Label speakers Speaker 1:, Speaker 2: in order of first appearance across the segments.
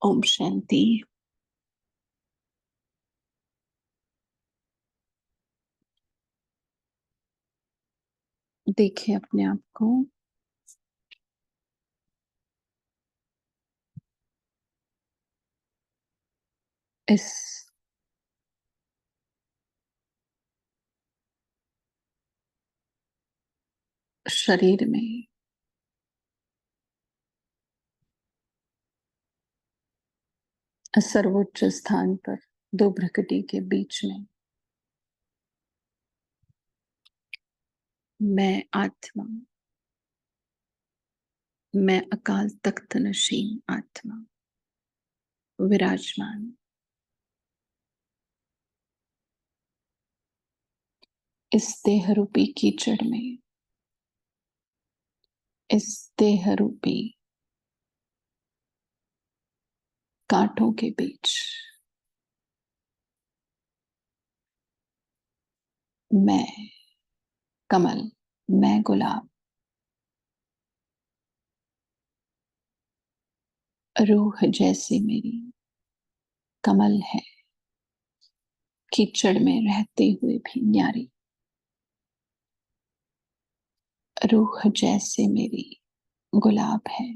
Speaker 1: ओम शांति। देखिए अपने आप को इस शरीर में सर्वोच्च स्थान पर दो भ्रकटी के बीच में मैं आत्मा, मैं अकाल तख्त नशीन आत्मा विराजमान। इस देह रूपी कीचड़ में, इस देह रूपी कांटों के बीच मैं कमल, मैं गुलाब, रूह जैसी मेरी कमल है, कीचड़ में रहते हुए भी न्यारी। रूह जैसे मेरी गुलाब है,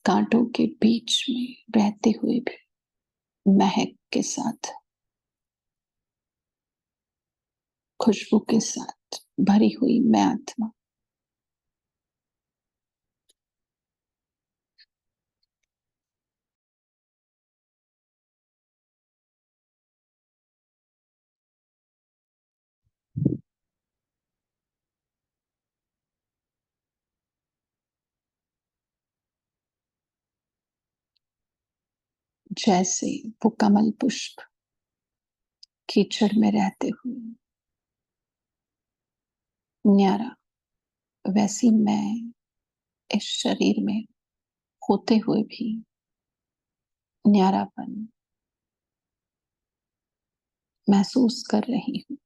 Speaker 1: कांटों के बीच में रहते हुए भी महक के साथ, खुशबू के साथ भरी हुई मैं आत्मा। जैसे वो कमल पुष्प कीचड़ में रहते हुए न्यारा, वैसी मैं इस शरीर में होते हुए भी न्यारापन महसूस कर रही हूं।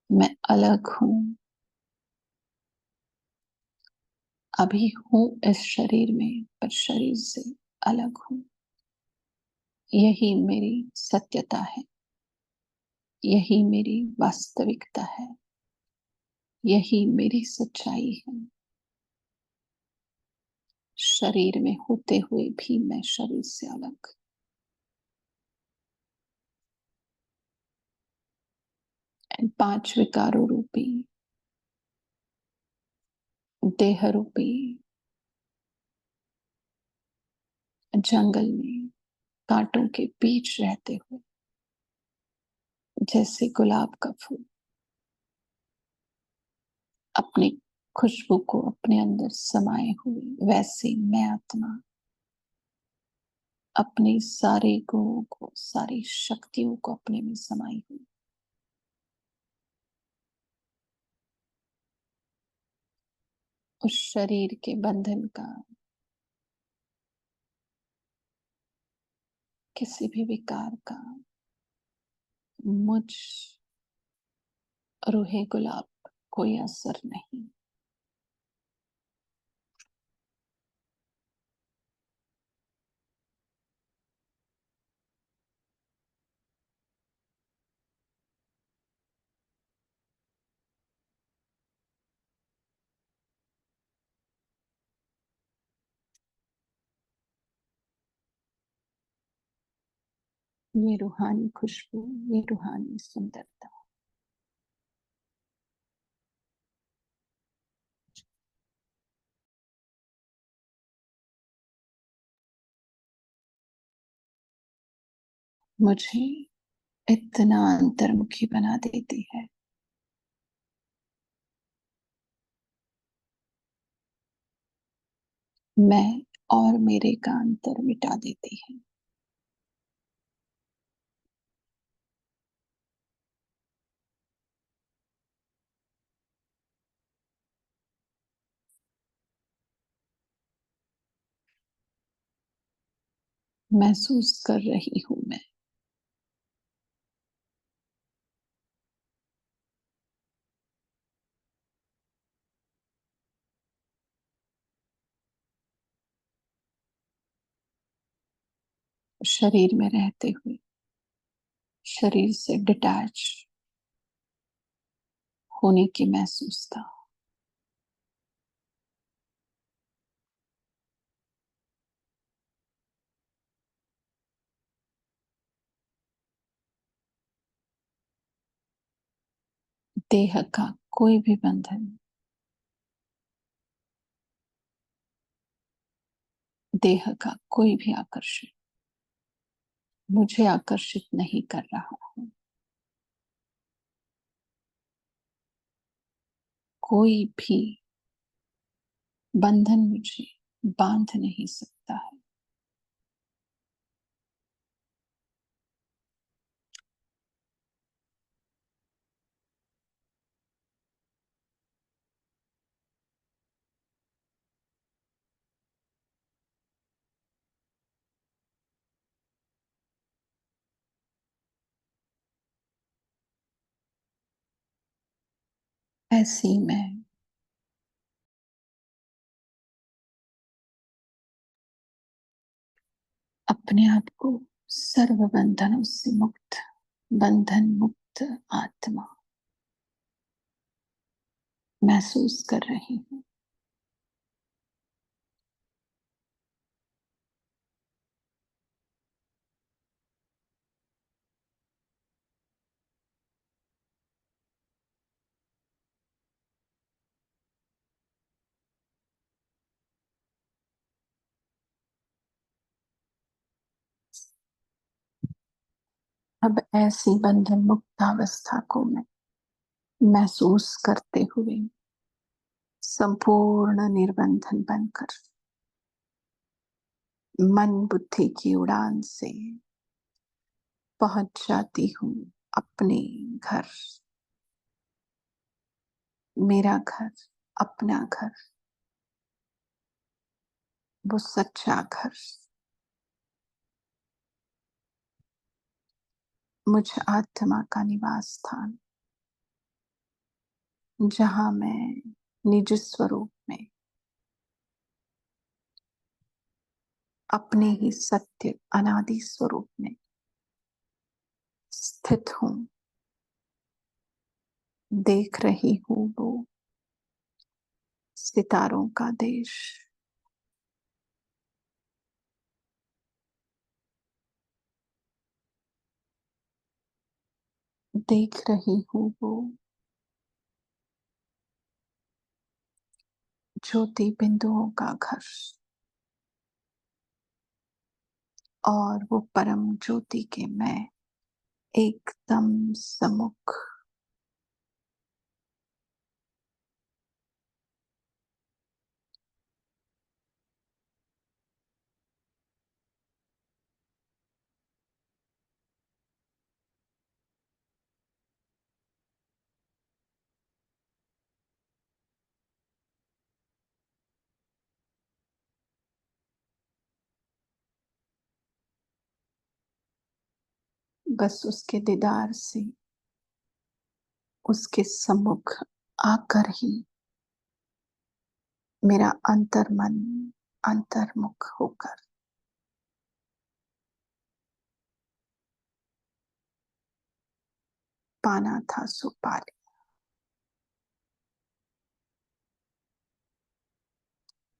Speaker 1: मैं अलग हूं, अभी हूं इस शरीर में, पर शरीर से अलग हूं। यही मेरी सत्यता है, यही मेरी वास्तविकता है, यही मेरी सच्चाई है। शरीर में होते हुए भी मैं शरीर से अलग। इन पांच विकारों रूपी देह रूपी जंगल में कांटों के बीच रहते हुए जैसे गुलाब का फूल अपनी खुशबू को अपने अंदर समाये हुए, वैसे मैं आत्मा अपने सारे गुणों को, सारी शक्तियों को अपने में समाई हुई उस शरीर के बंधन का, किसी भी विकार का मुझ रूहे गुलाब कोई असर नहीं। ये रूहानी खुशबू, ये रूहानी सुंदरता मुझे इतना अंतर्मुखी बना देती है। मैं और मेरे का अंतर मिटा देती है। महसूस कर रही हूं मैं, शरीर में रहते हुए शरीर से डिटैच होने की महसूसता। देह का कोई भी बंधन, देह का कोई भी आकर्षण मुझे आकर्षित नहीं कर रहा है। कोई भी बंधन मुझे बांध नहीं सकता है। ऐसी मैं अपने आप को सर्व बंधनों से मुक्त, बंधन मुक्त आत्मा महसूस कर रही हूँ। अब ऐसी बंधन मुक्त अवस्था को मैं महसूस करते हुए संपूर्ण निर्बंधन बनकर मन बुद्धि की उड़ान से पहुंच जाती हूँ अपने घर। मेरा घर, अपना घर, वो सच्चा घर, मुझ आत्मा का निवास स्थान, जहां मैं निज स्वरूप में अपने ही सत्य अनादि स्वरूप में स्थित हूं। देख रही हूं वो सितारों का देश, देख रही हूं वो ज्योति बिंदुओं का घर, और वो परम ज्योति के मैं एकदम सम्मुख। बस उसके दीदार से, उसके सम्मुख आकर ही मेरा अंतर्मन अंतर्मुख होकर पाना था सो पा लिया।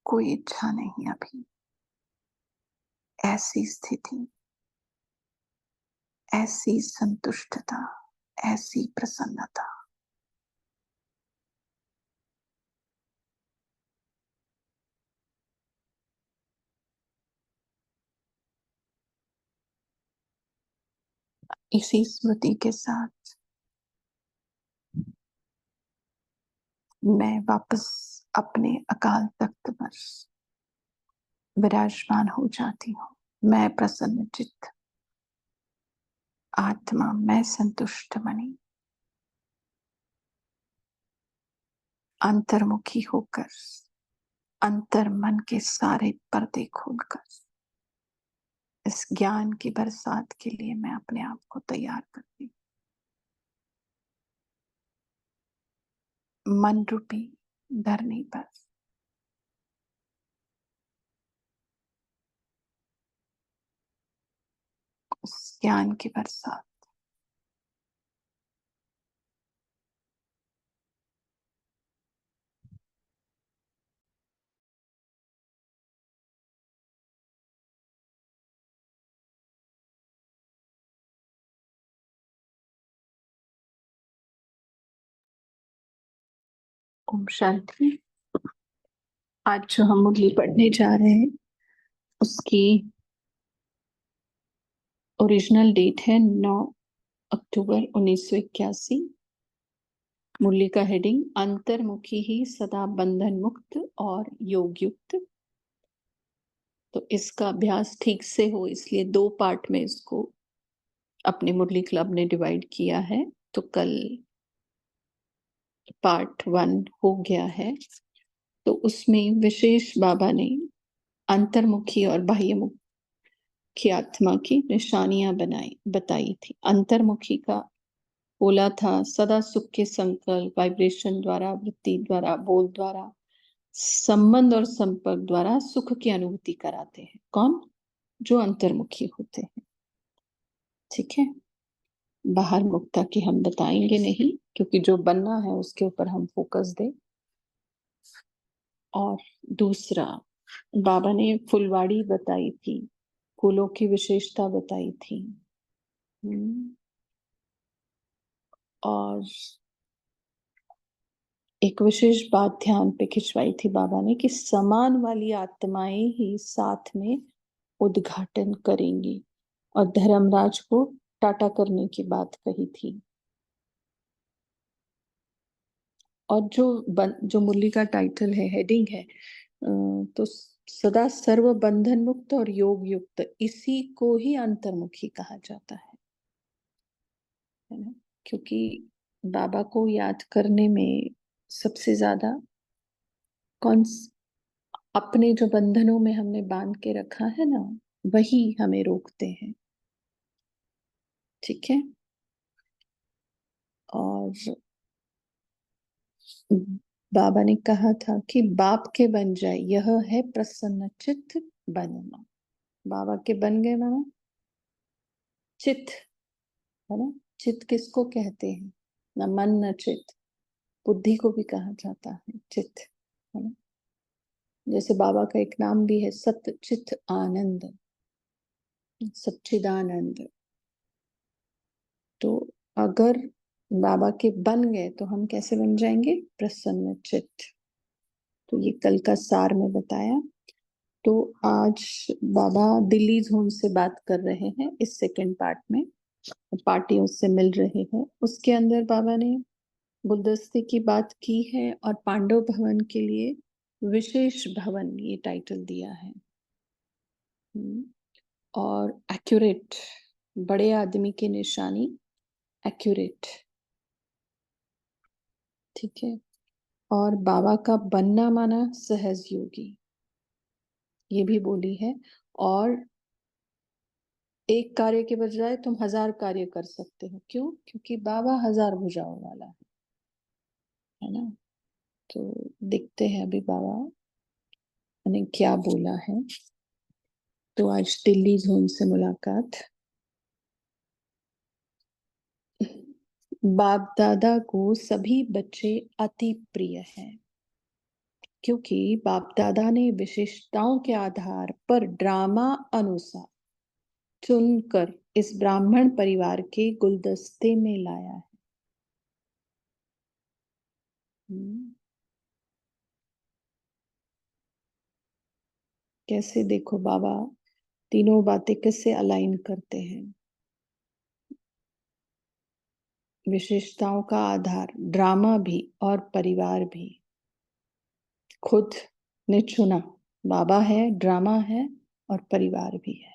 Speaker 1: कोई इच्छा नहीं अभी। ऐसी स्थिति, ऐसी संतुष्टता, ऐसी प्रसन्नता। इसी स्मृति के साथ मैं वापस अपने अकाल तख्त पर विराजमान हो जाती हूँ। मैं प्रसन्न चित्त आत्मा, मैं संतुष्ट मनी अंतर्मुखी होकर, अंतर मन के सारे पर्दे खोलकर इस ज्ञान की बरसात के लिए मैं अपने आप को तैयार करती हूँ। मन रूपी धरनी पर इस ज्ञान की बरसात। ओम शांति। आज जो हम मुरली पढ़ने जा रहे हैं उसकी ओरिजिनल डेट है 9 अक्टूबर 1981। मुरली का हेडिंग अंतर्मुखी ही सदा बंधन मुक्त और योग युक्त। तो इसका अभ्यास ठीक से हो इसलिए 2 पार्ट में इसको अपने मुरली क्लब ने डिवाइड किया है। तो कल पार्ट 1 हो गया है। तो उसमें विशेष बाबा ने अंतर्मुखी और बाह्यमुखी आत्मा की निशानियां बताई थी। अंतर्मुखी का बोला था सदा सुख के संकल्प वाइब्रेशन द्वारा, वृत्ति द्वारा, बोल द्वारा, संबंध और संपर्क द्वारा सुख की अनुभूति कराते हैं। कौन? जो अंतर्मुखी होते हैं। ठीक है, बाहर मुक्ता की हम बताएंगे नहीं क्योंकि जो बनना है उसके ऊपर हम फोकस दें। और दूसरा, बाबा ने फुलवाड़ी बताई थी, फूलों की विशेषता बताई थी। और एक विशेष बात ध्यान पे खिंचवाई थी बाबा ने कि समान वाली आत्माएं ही साथ में उद्घाटन करेंगी और धर्मराज को टाटा करने की बात कही थी। और जो मुरली का टाइटल है, हेडिंग है, तो सदा सर्व बंधन मुक्त और योग युक्त, इसी को ही अंतर्मुखी कहा जाता है ना। क्योंकि बाबा को याद करने में सबसे ज्यादा कौन अपने जो बंधनों में हमने बांध के रखा है ना, वही हमें रोकते हैं। ठीक है। और बाबा ने कहा था कि बाप के बन जाए यह है प्रसन्न चित्त बनना। बाबा के बन गए माना चित्त, है ना। चित्त किसको कहते हैं? न मन न चित्त, बुद्धि को भी कहा जाता है चित्त, है ना। जैसे बाबा का एक नाम भी है सत चित्त आनंद, सच्चिदानंद। तो अगर बाबा के बन गए तो हम कैसे बन जाएंगे? प्रसन्न चित्त। तो ये कल का सार में बताया। तो आज बाबा दिल्ली जोन से बात कर रहे हैं इस सेकंड पार्ट में, पार्टियों से मिल रहे हैं। उसके अंदर बाबा ने गुलदस्ते की बात की है और पांडव भवन के लिए विशेष भवन ये टाइटल दिया है। और एक्यूरेट, बड़े आदमी की निशानी एक्यूरेट। ठीक है। और बाबा का बनना माना सहज योगी, ये भी बोली है। और एक कार्य के बजाय तुम 1000 कार्य कर सकते हो। क्यों? क्योंकि बाबा 1000 भुजाओं वाला है ना। तो देखते हैं अभी बाबा ने क्या बोला है। तो आज दिल्ली जोन से मुलाकात। बाप दादा को सभी बच्चे अति प्रिय हैं क्योंकि बाप दादा ने विशेषताओं के आधार पर ड्रामा अनुसार चुनकर इस ब्राह्मण परिवार के गुलदस्ते में लाया है। कैसे देखो बाबा तीनों बातें कैसे अलाइन करते हैं। विशेषताओं का आधार ड्रामा भी और परिवार भी। खुद ने चुना, बाबा है, ड्रामा है और परिवार भी है।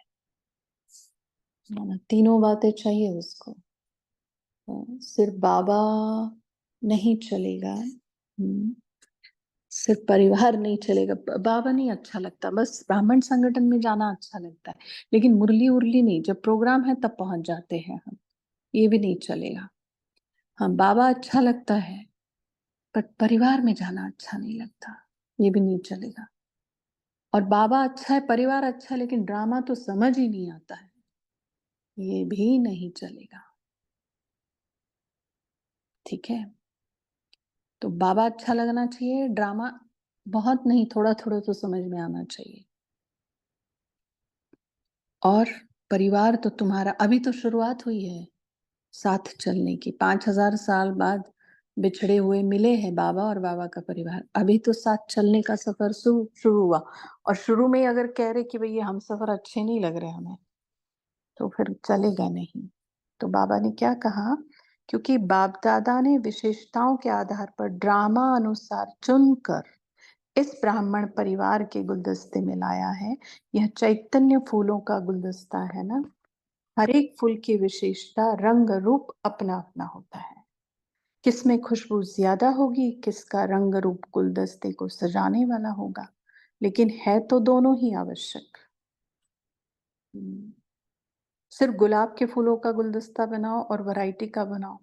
Speaker 1: तीनों बातें चाहिए उसको। सिर्फ बाबा नहीं चलेगा, सिर्फ परिवार नहीं चलेगा, बाबा नहीं अच्छा लगता, बस ब्राह्मण संगठन में जाना अच्छा लगता है लेकिन मुरली उरली नहीं, जब प्रोग्राम है तब पहुंच जाते हैं हम, ये भी नहीं चलेगा। हाँ, बाबा अच्छा लगता है पर परिवार में जाना अच्छा नहीं लगता, ये भी नहीं चलेगा। और बाबा अच्छा है, परिवार अच्छा है, लेकिन ड्रामा तो समझ ही नहीं आता है, ये भी नहीं चलेगा। ठीक है? तो बाबा अच्छा लगना चाहिए, ड्रामा बहुत नहीं, थोड़ा-थोड़ा तो समझ में आना चाहिए। और परिवार तो तुम्हारा अभी तो शुरुआत हुई है, साथ चलने की। 5000 साल बाद बिछड़े हुए मिले हैं बाबा और बाबा का परिवार। अभी तो साथ चलने का सफ़र शुरू शुरू हुआ, और शुरू में ही अगर कह रहे कि भई ये हमसफ़र अच्छे नहीं लग रहे हमें, तो फिर चलेगा नहीं। तो बाबा ने क्या कहा, क्योंकि बाप-दादा ने विशेषताओं के आधार पर ड्रामा अनुसार चुनकर इस ब्राह्मण परिवार के गुलदस्ते में लाया है। यह चैतन्य फूलों का गुलदस्ता है ना, हर एक फूल की विशेषता रंग रूप अपना-अपना होता है। किसमें खुशबू ज़्यादा होगी, किसका रंग रूप गुलदस्ते को सजाने वाला होगा, लेकिन है तो दोनों ही आवश्यक। हुँ। सिर्फ़ गुलाब के फूलों का गुलदस्ता बनाओ और वैरायटी का बनाओ,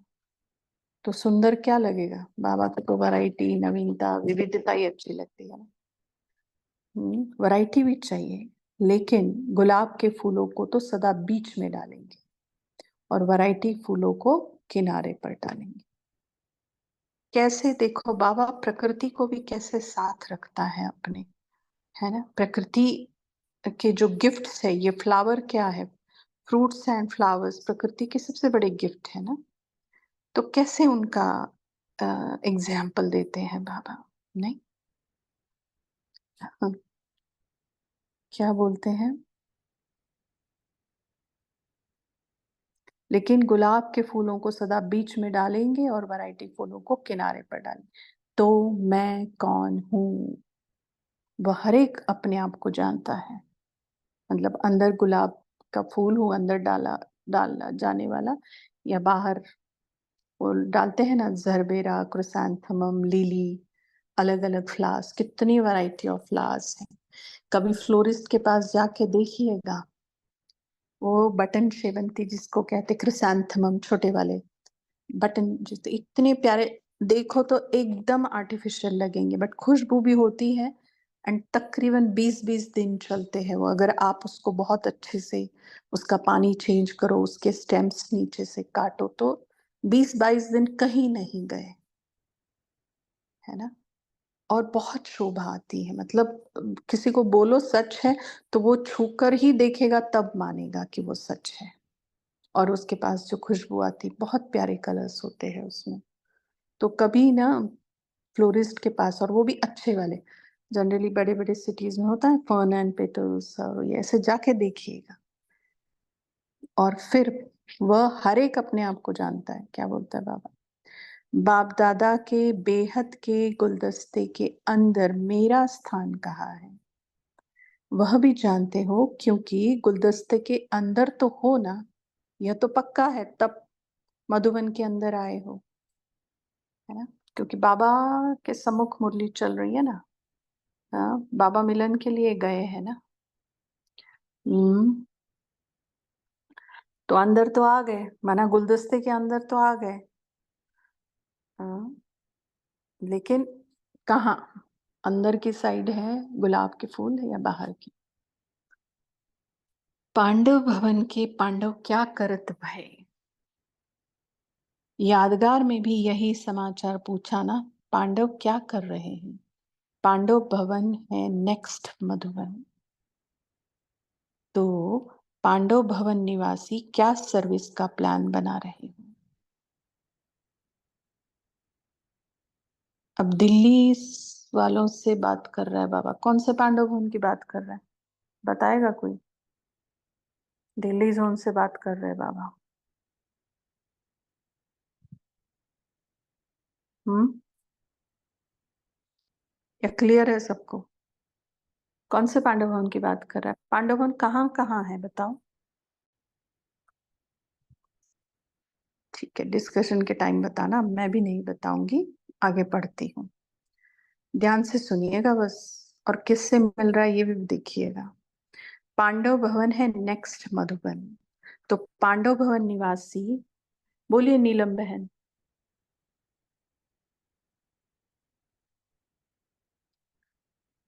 Speaker 1: तो सुंदर क्या लगेगा? बाबा को तो वैरायटी, नवीनता, विविधता ही अच्छी लगती है ना। वैरायटी भी चाहिए, लेकिन गुलाब के फूलों को तो सदा बीच में डालेंगे और वैरायटी फूलों को किनारे पर डालेंगे। कैसे देखो बाबा प्रकृति को भी कैसे साथ रखता है अपने, है ना? प्रकृति के जो गिफ्ट्स है, ये फ्लावर क्या है? फ्रूट्स एंड फ्लावर्स प्रकृति के सबसे बड़े गिफ्ट है ना? तो कैसे उनका एग्ज़ाम्पल देते हैं बाबा, नहीं? हाँ, क्या बोलते हैं? लेकिन गुलाब के फूलों को सदा बीच में डालेंगे और वैरायटी फूलों को किनारे पर डालेंगे। तो मैं कौन हूँ? वह हर एक अपने आप को जानता है। मतलब अंदर गुलाब का फूल हूँ, अंदर डाला जाने वाला, या बाहर वो डालते हैं ना, ज़रबेरा, क्रिसैंथेमम, लिली, अलग-अलग फ्लावर्स, कितनी वैरायटी ऑफ फ्लावर्स हैं। कभी फ्लोरिस्ट के पास जाके देखिएगा, वो बटन शेवंती जिसको कहते हैं, क्रिसैंथेमम छोटे वाले बटन जैसे इतने प्यारे, देखो तो एकदम आर्टिफिशियल लगेंगे, बट खुशबू भी होती है, एंड तकरीबन 20-20 दिन चलते हैं वो, अगर आप उसको बहुत अच्छे से उसका पानी चेंज करो, उसके स्टेम्स नीचे से काटो, तो 20-22 दिन कहीं नहीं गए, है ना? और बहुत शोभा आती है, मतलब किसी को बोलो सच है, तो वो छूकर ही देखेगा तब मानेगा कि वो सच है। और उसके पास जो खुशबू आती, बहुत प्यारे कलर्स होते हैं उसमें। तो कभी ना फ्लोरिस्ट के पास, और वो भी अच्छे वाले, जनरली बड़े-बड़े सिटीज़ में होता है फर्न एंड पेटल्स, और ये ऐसे जाके देखिएगा। और फिर वह हर एक अपने आप को जानता है, क्या बोलता है बाबा? बाप-दादा के बेहद के गुलदस्ते के अंदर मेरा स्थान कहाँ है? वह भी जानते हो, क्योंकि गुलदस्ते के अंदर तो हो ना, यह तो पक्का है, तब मधुबन के अंदर आए हो, है ना? क्योंकि बाबा के सम्मुख मुरली चल रही है ना। हाँ, बाबा मिलन के लिए गए हैं ना। हुँ, तो अंदर तो आ गए, माना गुलदस्ते के अंदर तो आ गए। हाँ, लेकिन कहाँ? अंदर की साइड है गुलाब के फूल या बाहर की? पांडव भवन के पांडव क्या करत भय? यादगार में भी यही समाचार पूछा ना, पांडव क्या कर रहे हैं? पांडव भवन है नेक्स्ट मधुबन। तो पांडव भवन निवासी क्या सर्विस का प्लान बना रहे हैं? अब दिल्ली वालों से बात कर रहा है बाबा। कौन से पांडव भवन की बात कर रहा है? बताएगा कोई? दिल्ली ज़ोन से बात कर रहे हैं बाबा। हुँ? या क्लियर है सबको? कौन से पांडव भवन की बात कर रहा है? पांडव भवन कहाँ-कहाँ है बताओ? ठीक है, डिस्कशन के टाइम बताना, मैं भी नहीं बताऊँगी, आगे पढ़ती हूँ। ध्यान से सुनिएगा बस, और किससे मिल रहा है ये भी देखिएगा। पांडव भवन है नेक्स्ट मधुबन। तो पांडव भवन निवासी, बोलिए नीलम बहन।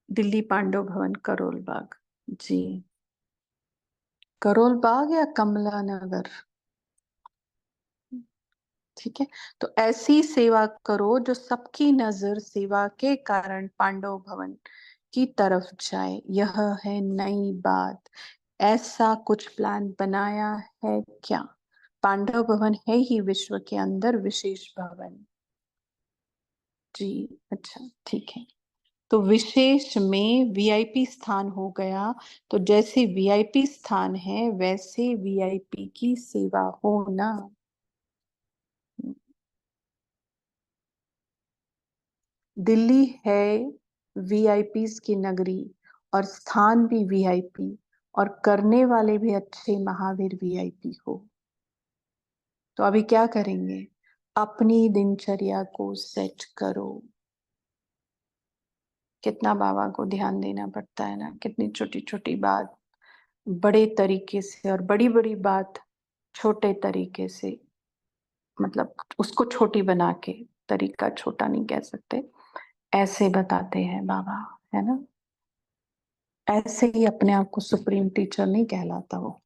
Speaker 1: दिल्ली पांडव भवन करोल बाग। जी। करोल बाग या कमला नगर? ठीक है, तो ऐसी सेवा करो जो सबकी नजर सेवा के कारण पांडव भवन की तरफ जाए। यह है नई बात। ऐसा कुछ प्लान बनाया है क्या? पांडव भवन है ही विश्व के अंदर विशेष भवन। जी, अच्छा, ठीक है। तो विशेष में वीआईपी स्थान हो गया। तो जैसे वीआईपी स्थान है वैसे वीआईपी की सेवा होना। दिल्ली है वीआईपीज की नगरी, और स्थान भी वीआईपी, और करने वाले भी अच्छे महावीर वीआईपी हो। तो अभी क्या करेंगे? अपनी दिनचर्या को सेट करो। कितना बाबा को ध्यान देना पड़ता है ना, कितनी छोटी छोटी बात बड़े तरीके से, और बड़ी बड़ी बात छोटे तरीके से, मतलब उसको छोटी बना के, तरीका छोटा नहीं कह सकते, ऐसे बताते हैं बाबा, है ना। ऐसे ही अपने आप को सुप्रीम टीचर नहीं कहलाता वो।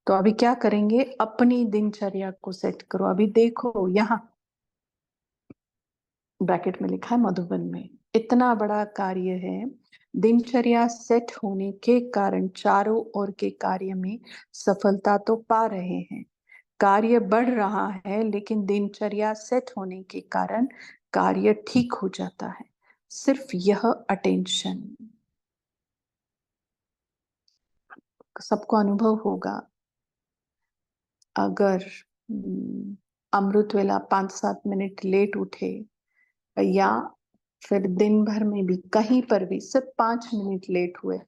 Speaker 1: तो अभी क्या करेंगे? अपनी दिनचर्या को सेट करो। अभी देखो यहाँ ब्रैकेट में लिखा है मधुबन में, इतना बड़ा कार्य है। दिनचर्या सेट होने के कारण चारों ओर के कार्य में सफलता तो पा रहे हैं। कार्य बढ़ रहा है, लेकिन दिनचर्या सेट होने के कारण कार्य ठीक हो जाता है। सिर्फ यह अटेंशन। सबको अनुभव होगा, अगर अमृत वेला 5-7 मिनट लेट उठे, या फिर दिन भर में भी कहीं पर भी सिर्फ 5 मिनट लेट हुए,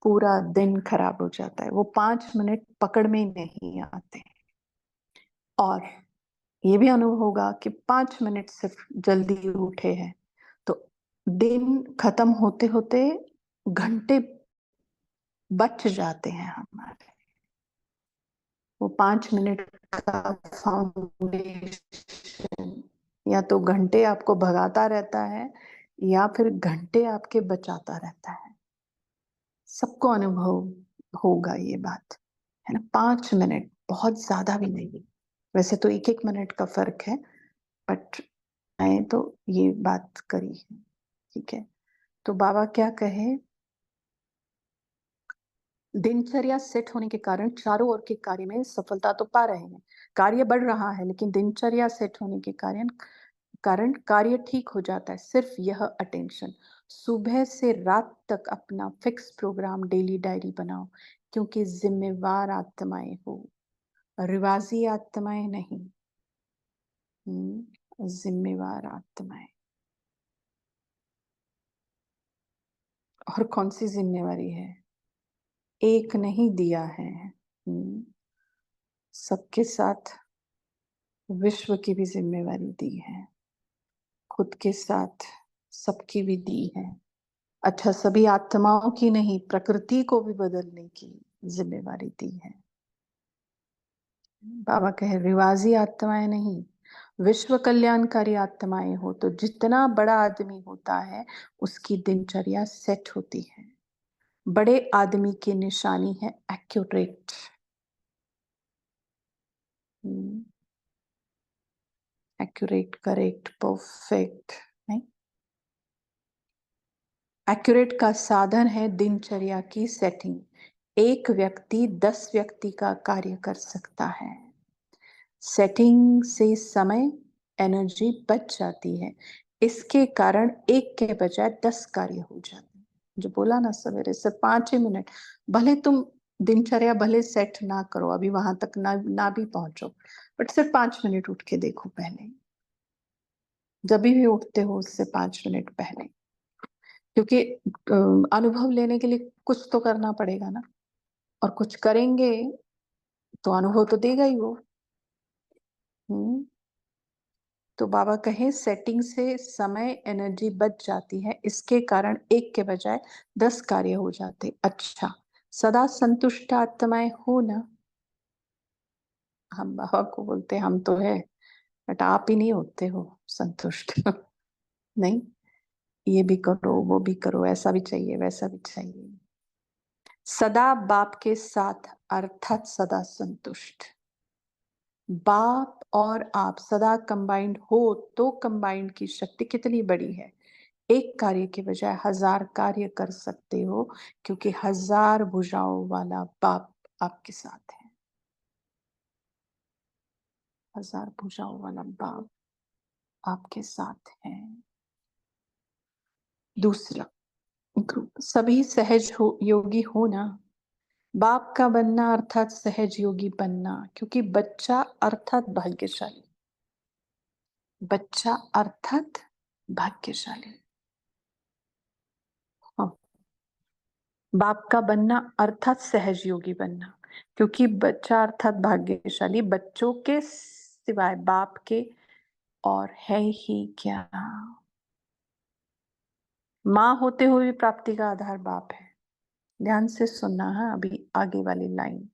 Speaker 1: पूरा दिन खराब हो जाता है। वो 5 मिनट पकड़ में नहीं आते। और ये भी अनुभव होगा कि 5 मिनट सिर्फ जल्दी उठे हैं तो दिन खत्म होते होते घंटे बच जाते हैं हमारे। वो 5 मिनट का फाउंडेशन या तो घंटे आपको भगाता रहता है, या फिर घंटे आपके बचाता रहता है। सबको अनुभव होगा ये बात, है ना। 5 मिनट बहुत ज्यादा भी नहीं, वैसे तो 1-1 मिनट का फर्क है, बट मैं तो ये बात करी है। ठीक है, तो बाबा क्या कहे? दिनचर्या सेट होने के कारण चारों ओर के कार्य में सफलता तो पा रहे हैं। कार्य बढ़ रहा है, लेकिन दिनचर्या सेट होने के कारण कारण कार्य ठीक हो जाता है। सिर्फ यह अटेंशन। सुबह से रात तक अपना फिक्स प्रोग्राम डेली डायरी बनाओ, क्योंकि जिम्मेवार आत्माएं हो, रिवाजी आत्माएं नहीं। जिम्मेवार आत्माएं। और कौन सी जिम्मेवारी है? एक नहीं दिया है, सबके साथ विश्व की भी जिम्मेवारी दी है, खुद के साथ सबकी भी दी है। अच्छा, सभी आत्माओं की नहीं, प्रकृति को भी बदलने की जिम्मेवारी दी है। बाबा कहे रिवाजी आत्माएं नहीं, विश्व कल्याणकारी आत्माएं हो। तो जितना बड़ा आदमी होता है उसकी दिनचर्या सेट होती है। बड़े आदमी की निशानी है एक्यूरेट। एक्यूरेट, करेक्ट, परफेक्ट नहीं। एक्यूरेट का साधन है दिनचर्या की सेटिंग। एक व्यक्ति 10 व्यक्ति का कार्य कर सकता है। सेटिंग से समय, एनर्जी बच जाती है। इसके कारण एक के बजाय 10 कार्य हो जाते हैं। जो बोला ना सवेरे से 5 ही मिनट, भले तुम दिनचर्या भले सेट ना करो, अभी वहां तक ना भी पहुंचो, बट सिर्फ 5 मिनट उठ के देखो पहले। जब भी उठते हो उससे 5 मिनट पहले, क्योंकि अनुभव लेने के लिए कुछ तो करना पड़ेगा ना, और कुछ करेंगे तो अनुभव तो देगा ही वो। हम्म तो बाबा कहे सेटिंग से समय, एनर्जी बच जाती है। इसके कारण एक के बजाय 10 कार्य हो जाते। अच्छा, सदा संतुष्ट आत्माएं हो ना। हम बाबा को बोलते हम तो है, बट आप ही नहीं होते हो संतुष्ट। नहीं, ये भी करो, वो भी करो, ऐसा भी चाहिए, वैसा भी चाहिए। सदा बाप के साथ अर्थात सदा संतुष्ट। बाप और आप सदा कंबाइंड हो तो कंबाइंड की शक्ति कितनी बड़ी है। एक कार्य के बजाय 1000 कार्य कर सकते हो, क्योंकि 1000 भुजाओं वाला बाप आपके साथ है। 1000 भुजाओं वाला बाप आपके साथ है। दूसरा ग्रुप, सभी सहज हो योगी हो ना। बाप का बनना अर्थात सहज योगी बनना, क्योंकि बच्चा अर्थात भाग्यशाली। बच्चा अर्थात भाग्यशाली। हाँ। बाप का बनना अर्थात सहज योगी बनना, क्योंकि बच्चा अर्थात भाग्यशाली। बच्चों के सिवाय बाप के और है ही क्या। माँ होते हुए भी प्राप्ति का आधार बाप है। ध्यान से सुनना है अभी आगे वाली लाइन,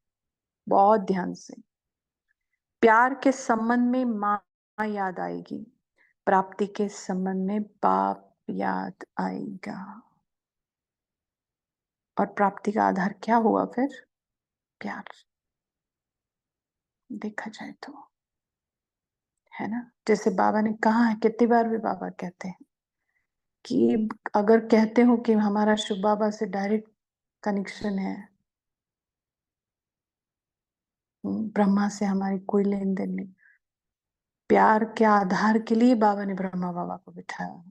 Speaker 1: बहुत ध्यान से। प्यार के संबंध में माँ याद आएगी, प्राप्ति के संबंध में बाप याद आएगा। और प्राप्ति का आधार क्या हुआ फिर? प्यार। देखा जाए तो है ना, जैसे बाबा ने कहा है, कितनी बार भी बाबा कहते हैं कि अगर कहते हो कि हमारा शिव बाबा से डायरेक्ट कनेक्शन है, ब्रह्मा से हमारी कोई लेन देन नहीं। प्यार के आधार के लिए बाबा ने ब्रह्मा बाबा को बिठाया।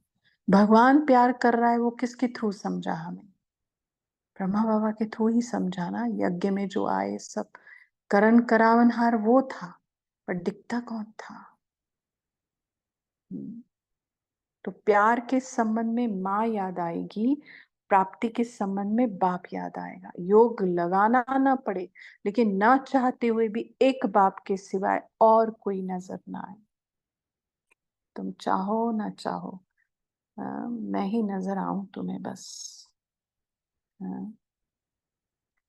Speaker 1: भगवान प्यार कर रहा है, वो किसके थ्रू समझा हमें? ब्रह्मा बाबा के थ्रू ही समझा ना। यज्ञ में जो आए सब करण करावनहार वो था, पर दिखता कौन था? तो प्यार के संबंध में माँ याद आएगी, प्राप्ति के संबंध में बाप याद आएगा। योग लगाना ना पड़े, लेकिन ना चाहते हुए भी एक बाप के सिवाय और कोई नजर ना आए। तुम चाहो ना चाहो, मैं ही नजर आऊं तुम्हें बस।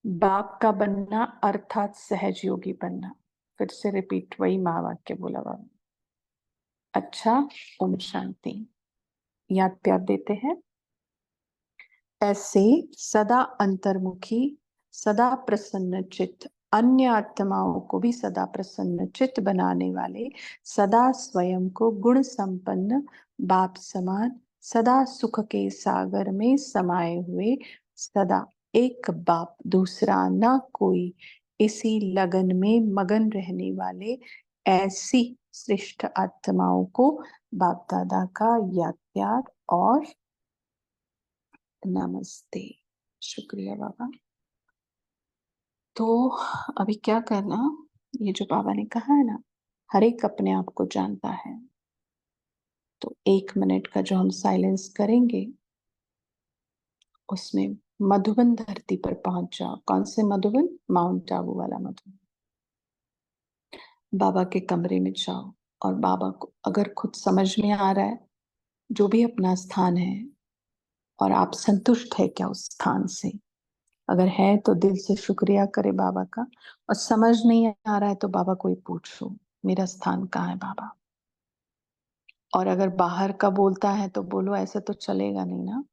Speaker 1: बाप का बनना अर्थात सहज योगी बनना। फिर से रिपीट, वही महावाक्य बोला बाबा। अच्छा, ओम शांति। याद प्यार देते हैं। ऐसे सदा अंतर्मुखी, सदा प्रसन्न चित्त, अन्य आत्माओं को भी सदा प्रसन्न चित्त बनाने वाले, सदा स्वयं को गुण संपन्न बाप समान, सदा सुख के सागर में समाये हुए, सदा एक बाप दूसरा ना कोई, इसी लगन में मगन रहने वाले ऐसी श्रेष्ठ आत्माओं को बाप दादा का याद प्यार और नमस्ते। शुक्रिया बाबा। तो अभी क्या करना, ये जो बाबा ने कहा है ना, हर एक अपने आप को जानता है। तो 1 मिनट का जो हम साइलेंस करेंगे, उसमें मधुबन धरती पर पहुंच जाओ। कौन से मधुबन? माउंट आबू वाला मधुबन। बाबा के कमरे में जाओ और बाबा को अगर खुद समझ में आ रहा है जो भी अपना स्थान है, और आप संतुष्ट है क्या उस स्थान से, अगर है तो दिल से शुक्रिया करे बाबा का। और समझ नहीं आ रहा है तो बाबा को ही पूछो, मेरा स्थान कहाँ है बाबा। और अगर बाहर का बोलता है तो बोलो, ऐसे तो चलेगा नहीं ना।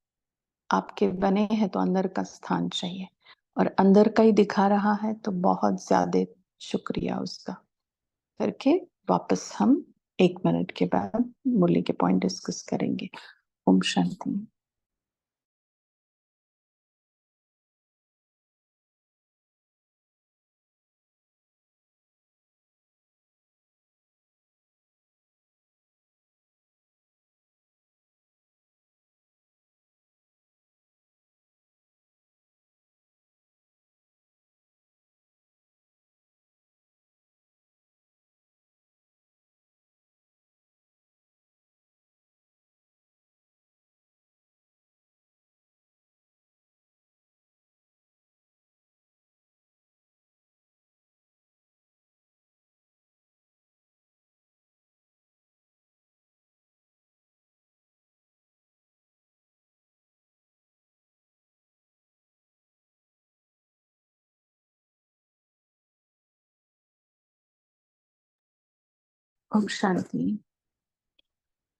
Speaker 1: आपके बने हैं तो अंदर का स्थान चाहिए, और अंदर का ही दिखा रहा है तो बहुत ज्यादा शुक्रिया उसका करके वापस हम 1 मिनट के बाद मुरली के पॉइंट डिस्कस करेंगे। ओम शांति। ओम शांति।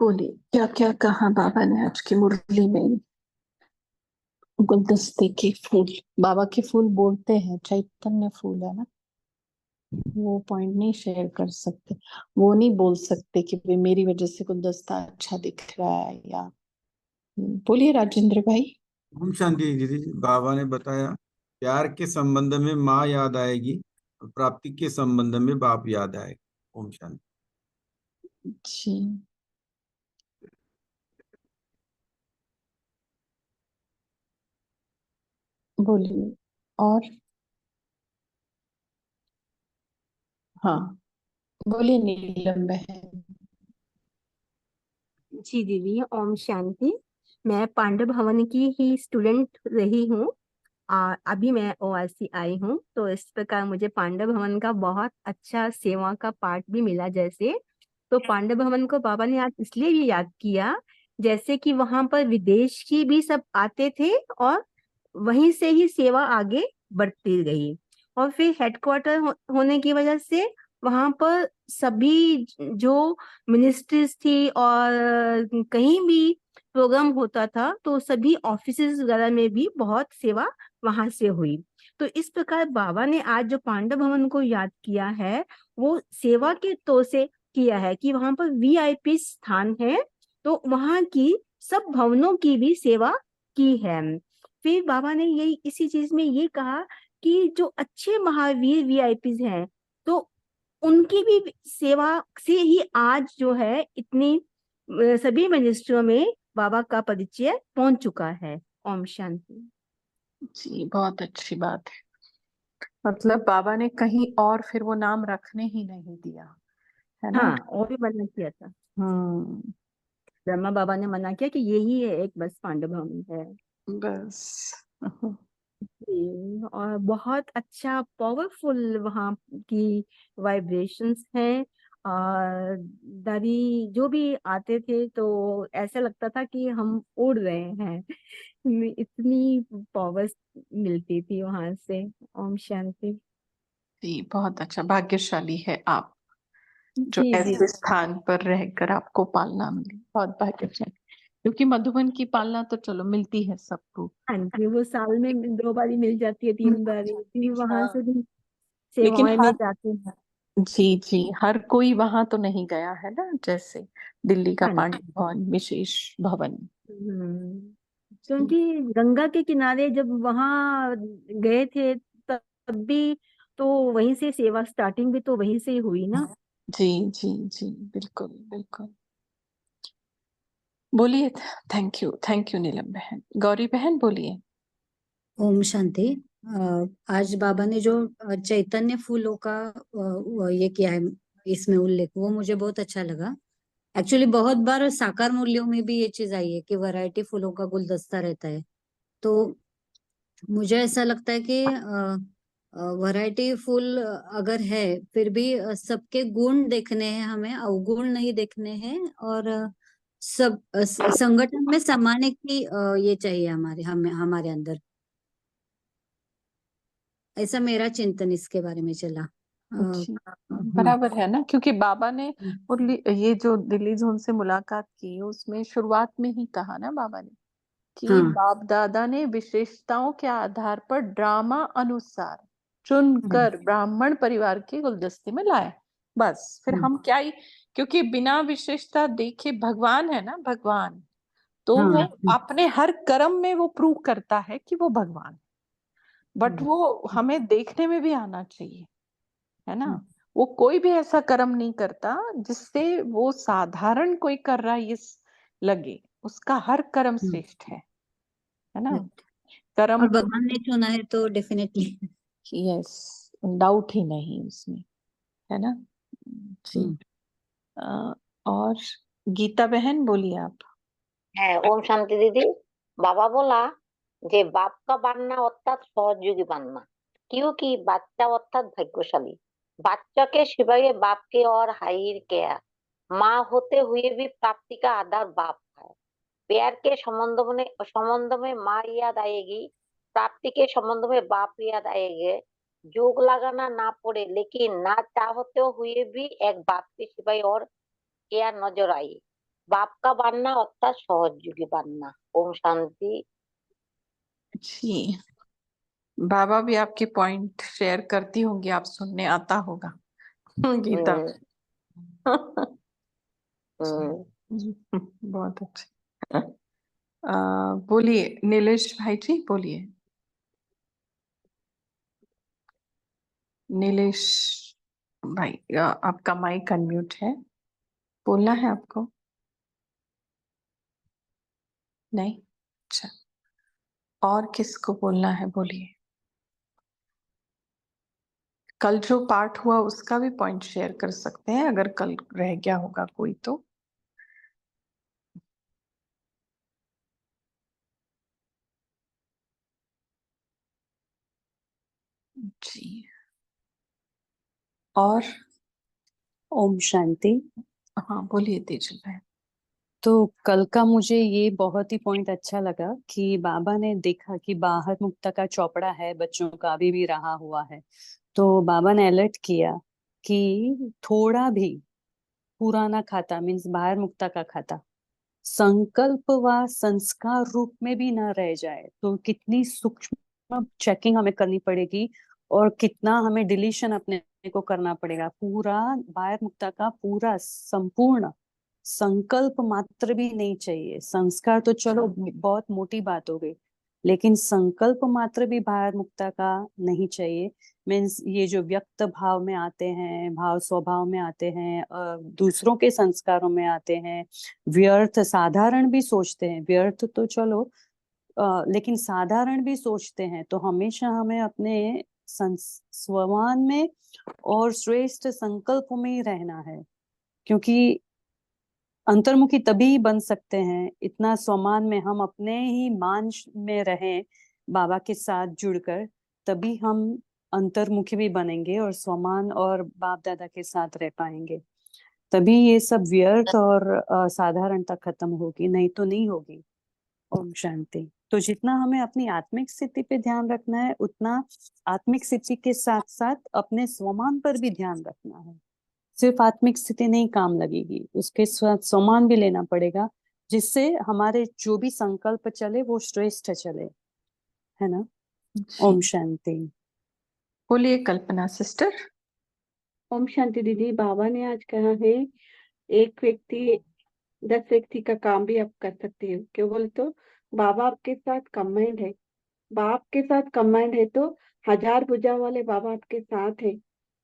Speaker 1: बोलिए क्या क्या कहा बाबा ने आज की मुरली में। गुलदस्ते के फूल, बाबा के फूल बोलते हैं, चैतन्य फूल है ना, वो पॉइंट नहीं शेयर कर सकते, वो नहीं बोल सकते कि भाई मेरी वजह से गुलदस्ता अच्छा दिख रहा है या। बोलिए राजेंद्र भाई।
Speaker 2: ओम शांति दीदी जी। बाबा ने बताया प्यार के संबंध में माँ याद आएगी और प्राप्ति के संबंध में बाप याद आएगा। ओम शांति।
Speaker 1: जी बोलिए। और हाँ बोलिए नीलम बहन।
Speaker 3: जी दीदी, ओम शांति। मैं पांडव भवन की ही स्टूडेंट रही हूँ और अभी मैं ओआरसी आई हूँ, तो इस प्रकार मुझे पांडव भवन का बहुत अच्छा सेवा का पाठ भी मिला। जैसे तो पांडव भवन को बाबा ने आज इसलिए भी याद किया, जैसे कि वहां पर विदेश की भी सब आते थे और वहीं से ही सेवा आगे बढ़ती गई। और फिर हेडक्वार्टर होने की वजह से वहां पर सभी जो मिनिस्ट्रीज थी और कहीं भी प्रोग्राम होता था तो सभी ऑफिसेज वगैरह में भी बहुत सेवा वहां से हुई। तो इस प्रकार बाबा ने आज जो पांडव भवन को याद किया है वो सेवा के तौर से किया है कि वहां पर वीआईपी स्थान है, तो वहां की सब भवनों की भी सेवा की है। फिर बाबा ने यही इसी चीज में ये कहा कि जो अच्छे महावीर वीआईपीज हैं तो उनकी भी सेवा से ही आज जो है इतनी सभी मिनिस्ट्रियों में बाबा का परिचय पहुंच चुका है। ओम शांति।
Speaker 1: जी बहुत अच्छी बात है, मतलब बाबा ने कहीं और फिर वो नाम रखने ही नहीं दिया, है ना।
Speaker 3: हाँ, और भी मना किया था।
Speaker 1: हम्म।
Speaker 3: ब्रह्मा बाबा ने मना किया कि यही है एक बस पांडव भवन है।
Speaker 1: बस
Speaker 3: जी, और बहुत अच्छा पावरफुल वहाँ की वाइब्रेशंस हैं। और दादी जो भी आते थे तो ऐसा लगता था कि हम उड़ रहे हैं। इतनी पावर्स मिलती थी वहां से। ओम शांति।
Speaker 1: जी बहुत अच्छा, भाग्यशाली है आप जो
Speaker 3: जी
Speaker 1: ऐसे
Speaker 3: दीदी।
Speaker 1: स्थान पर रहकर आपको पालना मिली, बहुत भाग्यशाली। क्योंकि मधुबन की पालना तो चलो मिलती है सबको।
Speaker 3: हाँ जी, वो साल में 2 बारी मिल जाती है, 3 बारी भी वहां
Speaker 1: हाँ
Speaker 3: से भी
Speaker 1: लेकिन
Speaker 3: सेवाएं में
Speaker 1: हर,
Speaker 3: जाते हैं।
Speaker 1: जी जी हर कोई वहां तो नहीं गया है ना, जैसे दिल्ली का
Speaker 3: हाँ जी।
Speaker 1: पांडव भवन, विशेष भवन।
Speaker 3: हम्म।
Speaker 1: जी
Speaker 3: क्योंकि गंगा के किनारे जब वहां गए थे तब भी तो वहीं से सेवा स्टार्टिंग भी तो वहीं से ही हुई ना।
Speaker 1: जी जी जी बिल्कुल बिल्कुल। बोलिए। थैंक यू नीलम बहन। गौरी बहन बोलिए।
Speaker 4: ओम शांति। आज बाबा ने जो चैतन्य फूलों का ये किया है इसमें उल्लेख, वो मुझे बहुत अच्छा लगा। एक्चुअली बहुत बार साकार मूल्यों में भी ये चीज आई है कि वैरायटी फूलों का गुलदस्ता रहता है। तो मुझे ऐसा लगता है कि वैरायटी फूल अगर है फिर भी सबके गुण देखने हैं, हमें अवगुण नहीं देखने हैं। और सब संगठन में समाने की ये चाहिए हमारे हमें हमारे अंदर। ऐसा मेरा चिंतन इसके बारे में चला।
Speaker 1: जी
Speaker 4: हाँ।
Speaker 1: बराबर है ना, क्योंकि बाबा ने ये जो दिल्ली जोन से मुलाकात की उसमें शुरुआत में ही कहा ना बाबा ने कि
Speaker 4: हाँ।
Speaker 1: बाप दादा ने विशेषताओं के आधार पर ड्रामा अनुसार चुनकर ब्राह्मण परिवार के गुलदस्ते में लाया। बस फिर हम क्या ही, क्योंकि बिना विशेषता देखे भगवान है ना, भगवान तो वो
Speaker 4: हाँ।
Speaker 1: अपने हर कर्म में वो प्रूव करता है कि वो भगवान, बट वो हमें देखने में भी आना चाहिए, है ना। वो कोई भी ऐसा कर्म नहीं करता जिससे वो साधारण कोई कर रहा है ये लगे, उसका हर कर्म श्रेष्ठ है ना। कर्म
Speaker 4: और भगवान ने चुना है तो डेफिनेटली।
Speaker 1: यस, डाउट ही नहीं उसमें, है ना। जी और गीता बहन बोलिए आप।
Speaker 5: হ্যাঁ, ওম শান্তি দিদি। বাবা बोला যে बाप का बनना अर्थात सहयोगी बनना, क्योंकि बच्चा अर्थात भाग्यशाली। बच्चा के सिवाय बाप के और हाइर क्या। माँ होते हुए भी प्राप्ति का आधार बाप है। प्यार के संबंध में माँ याद आएगी, प्राप्ति के संबंध में बाप याद आएंगे। जोग लगाना ना पड़े, लेकिन ना चाहते हुए भी एक बाप के सिवाय और क्या नजर आई। बाप का बनना अर्थात सहयोगी बनना। ओम शांति।
Speaker 1: जी, बाबा भी आपके पॉइंट शेयर करती होंगी, आप सुनने आता होगा गीता। बहुत अच्छा। बोलिए नीलेश भाई जी, बोलिए। नीलेश भाई, आपका माइक अनम्यूट है, बोलना है आपको? नहीं? अच्छा, और किसको बोलना है, बोलिए। कल जो पाठ हुआ उसका भी पॉइंट शेयर कर सकते हैं, अगर कल रह गया होगा कोई तो। जी, और
Speaker 6: ओम शांति।
Speaker 1: हाँ बोलिए तेजल भाई।
Speaker 6: तो कल का मुझे ये बहुत ही पॉइंट अच्छा लगा कि बाबा ने देखा कि बाहर मुक्ता का चौपड़ा है, बच्चों का अभी भी रहा हुआ है। तो बाबा ने अलर्ट किया कि थोड़ा भी पुराना खाता मीन्स बाहर मुक्ता का खाता संकल्प व संस्कार रूप में भी न रह जाए, तो कितनी सूक्ष्म चेकिंग हमें करनी पड़ेगी और कितना हमें डिलीशन अपने को करना पड़ेगा। पूरा बाहर मुक्ता का पूरा संपूर्ण संकल्प मात्र भी नहीं चाहिए। संस्कार तो चलो बहुत मोटी बात हो गई, लेकिन संकल्प मात्र भी बाहर मुक्ता का नहीं चाहिए। मीन्स ये जो व्यक्त भाव में आते हैं, भाव स्वभाव में आते हैं, दूसरों के संस्कारों में आते हैं, व्यर्थ साधारण भी सोचते हैं, व्यर्थ तो चलो लेकिन साधारण भी सोचते हैं, तो हमेशा हमें अपने स्वमान में और श्रेष्ठ संकल्प में ही रहना है। क्योंकि अंतर्मुखी तभी बन सकते हैं इतना स्वमान में हम अपने ही मान में रहें बाबा के साथ जुड़कर, तभी हम अंतर्मुखी भी बनेंगे और स्वमान और बाप दादा के साथ रह पाएंगे। तभी ये सब व्यर्थ और साधारणता खत्म होगी, नहीं तो नहीं होगी। ओम शांति। तो जितना हमें अपनी आत्मिक स्थिति पे ध्यान रखना है, उतना आत्मिक स्थिति के साथ साथ अपने स्वमान पर भी ध्यान रखना है। सिर्फ आत्मिक स्थिति नहीं काम लगेगी, उसके साथ स्वमान भी लेना पड़ेगा, जिससे हमारे जो भी संकल्प चले वो श्रेष्ठ चले, है ना। ओम शांति।
Speaker 1: बोलिए कल्पना सिस्टर।
Speaker 7: ओम शांति दीदी। बाबा ने आज कहा है एक व्यक्ति 10 व्यक्ति का काम भी आप कर सकते हो। क्यों बोले तो बाबा आपके साथ कंबाइंड है। बाप के साथ कंबाइंड है तो 1000 भुजा वाले बाबा आपके साथ है,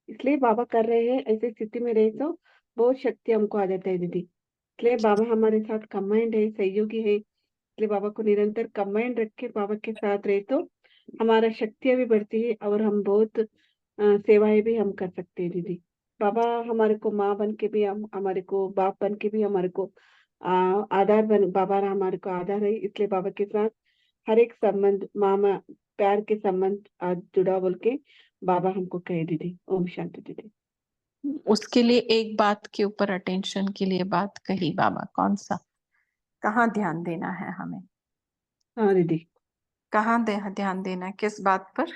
Speaker 7: इसलिए बाबा कर रहे हैं। ऐसी स्थिति में रहे तो बहुत शक्ति हमको आ जाता है दीदी। इसलिए बाबा हमारे साथ कंबाइंड है, सहयोगी है। इसलिए बाबा को निरंतर कंबाइंड रख के बाबा के साथ रहे तो हमारा शक्तियां भी बढ़ती है और हम बहुत सेवाएं भी हम कर सकते हैं दीदी। बाबा हमारे को माँ बन के भी हमारे को बाप बन के भी हमारे को आधार बन, बाबा हमारे को आधार है। इसलिए बाबा के साथ हर एक संबंध मामा प्यार के संबंध आज जुड़ा बोल के बाबा हमको कहे दीदी। ओम शांति दीदी।
Speaker 1: उसके लिए एक बात के ऊपर अटेंशन के लिए बात कही बाबा, कौन सा, कहाँ ध्यान देना है हमें?
Speaker 7: हाँ दीदी।
Speaker 1: कहाँ ध्यान देना है, किस बात पर?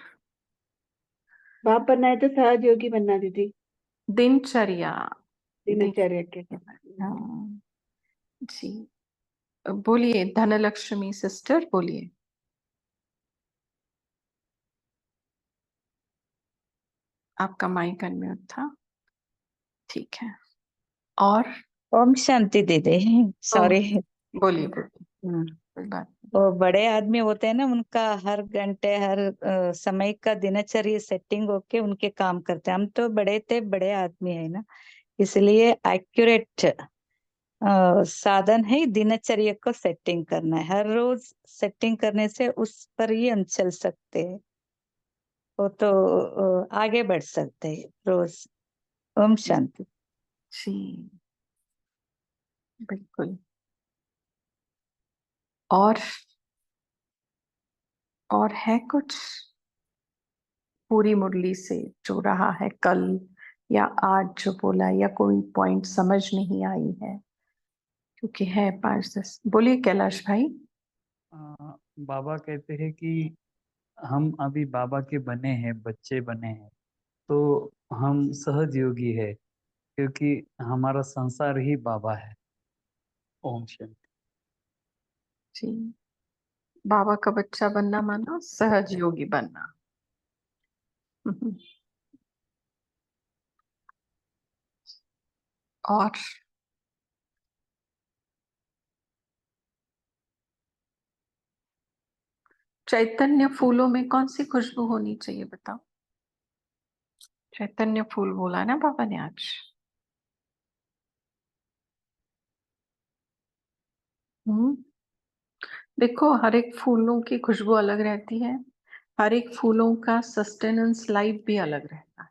Speaker 7: बाप बनना है तो सहज योगी बनना दीदी,
Speaker 1: दिनचर्या।
Speaker 7: दिनचर्या के।
Speaker 1: हाँ जी, बोलिए धनलक्ष्मी सिस्टर, बोलिए। आपका माइक अनम्यूट था, ठीक है। और
Speaker 8: ओम शांति दीदी। सॉरी।
Speaker 1: बोलिए कोई बात नहीं।
Speaker 8: वो बड़े आदमी होते हैं ना, उनका हर घंटे हर समय का दिनचर्या सेटिंग होके उनके काम करते हैं। हम तो बड़े थे, बड़े आदमी है ना, इसलिए एक्यूरेट साधन है दिनचर्या को सेटिंग करना है। हर रोज सेटिंग करने से उस पर ही हम चल सकते हैं, वो तो आगे बढ़ सकते हैं रोज। ओम शांति।
Speaker 1: जी बिल्कुल। और है कुछ पूरी मुरली से जो रहा है कल या आज जो बोला, या कोई पॉइंट समझ नहीं आई है? क्योंकि है 5-10। बोलिए कैलाश भाई।
Speaker 9: बाबा कहते हैं कि हम अभी बाबा के बने हैं, बच्चे बने हैं, तो हम सहज योगी है, क्योंकि हमारा संसार ही बाबा है। ओम शांति।
Speaker 1: जी बाबा का बच्चा बनना माना सहज योगी बनना। और चैतन्य फूलों में कौन सी खुशबू होनी चाहिए बताओ? चैतन्य फूल बोला ना बाबा ने आज। देखो, हर एक फूलों की खुशबू अलग रहती है, हर एक फूलों का सस्टेनेंस लाइफ भी अलग रहता है।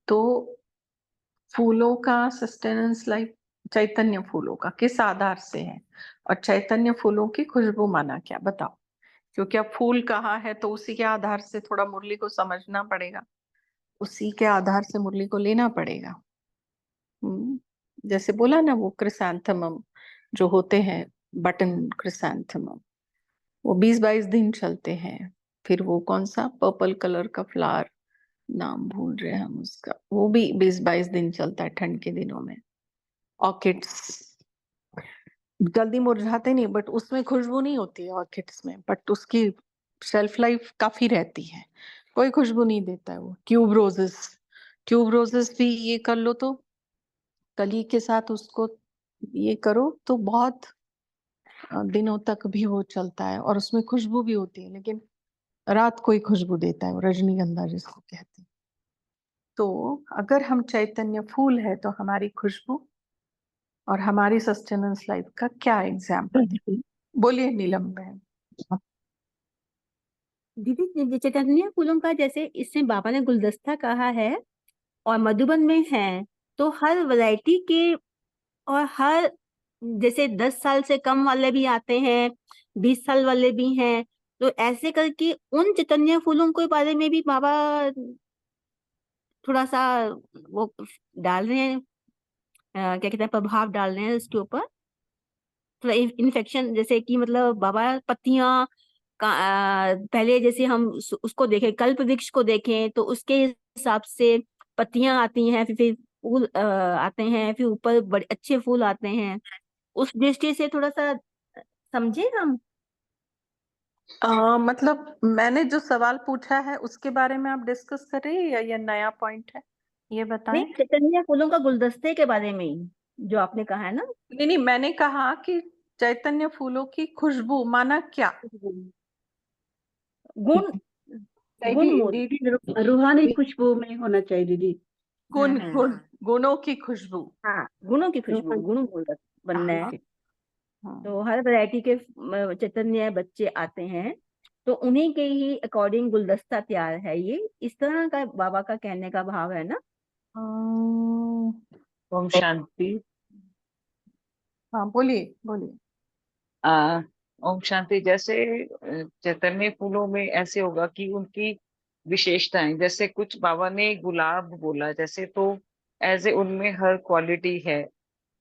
Speaker 1: तो फूलों का सस्टेनेंस लाइफ चैतन्य फूलों का किस आधार से है, और चैतन्य फूलों की खुशबू माना क्या बताओ? क्योंकि अब फूल कहाँ है तो उसी के आधार से थोड़ा मुरली को समझना पड़ेगा, उसी के आधार से मुरली को लेना पड़ेगा। जैसे बोला ना, वो क्रिसैंथेमम जो होते हैं, बटन क्रिसैंथेमम, वो 20-22 दिन चलते हैं। फिर वो कौन सा पर्पल कलर का फ्लावर, नाम भूल रहे हैं हम उसका, वो भी 20-22 दिन चलता है ठंड के दिनों में। ऑर्किड्स जल्दी मुरझाते नहीं, बट उसमें खुशबू नहीं होती है ऑर्किड्स में, बट उसकी शेल्फ लाइफ काफी रहती है, कोई खुशबू नहीं देता है वो। ट्यूब रोजेस भी ये कर लो तो कली के साथ उसको ये करो तो बहुत दिनों तक भी वो चलता है, और उसमें खुशबू भी होती है, लेकिन रात को ही खुशबू देता है, वो रजनीगंधा जिसको कहते हैं। तो अगर हम चैतन्य फूल है तो हमारी खुशबू और हमारी सस्टेनेंस लाइफ का क्या एग्जाम्पल है? बोलिए नीलम बहन।
Speaker 3: दीदी चैतन्य फूलों का जैसे इसमें बाबा ने गुलदस्ता कहा है और मधुबन में है, तो हर वैरायटी के और हर जैसे 10 साल से कम वाले भी आते हैं, 20 साल वाले भी हैं, तो ऐसे करके उन चैतन्य फूलों के बारे में भी बाबा थोड़ा सा वो डाल रहे हैं, क्या कहते हैं, प्रभाव डाल रहे हैं उसके ऊपर। थोड़ा इन्फेक्शन जैसे कि मतलब बाबा पत्तियां पहले जैसे हम उसको देखें, कल्प वृक्ष को देखें तो उसके हिसाब से पत्तियां आती हैं, फिर फूल आते हैं, फिर ऊपर बड़े अच्छे फूल आते हैं। उस दृष्टि से थोड़ा सा समझे हम।
Speaker 1: मतलब मैंने जो सवाल पूछा है उसके बारे में आप डिस्कस कर रही है या ये नया पॉइंट है, ये बताएं।
Speaker 3: नहीं, चैतन्य फूलों का गुलदस्ते के बारे में ही जो आपने कहा है ना।
Speaker 1: नहीं, मैंने कहा कि चैतन्य फूलों की खुशबू माना क्या?
Speaker 3: गुण गुण
Speaker 7: दीदी
Speaker 3: मोल।
Speaker 7: दीदी रूहानी खुशबू में होना चाहिए दीदी।
Speaker 1: गुण
Speaker 3: हाँ
Speaker 1: गुण गुणों की खुशबू।
Speaker 3: हाँ, गुणों की खुशबू,
Speaker 7: रूहानी
Speaker 3: गुण मोल बनना है।
Speaker 1: हाँ।
Speaker 3: तो हर वैरायटी के चैतन्य बच्चे आते हैं, तो उन्हीं के ही अकॉर्डिंग गुलदस्ता तैयार है। ये इस तरह का बाबा का कहने का भाव है ना।
Speaker 10: ओम शांति।
Speaker 1: हाँ, बोलिए बोलिए।
Speaker 10: आ, ओम शांति। जैसे चैतन्य फूलों में ऐसे होगा कि उनकी विशेषताएं, जैसे कुछ बाबा ने गुलाब बोला, जैसे तो एज ए उनमें हर क्वालिटी है।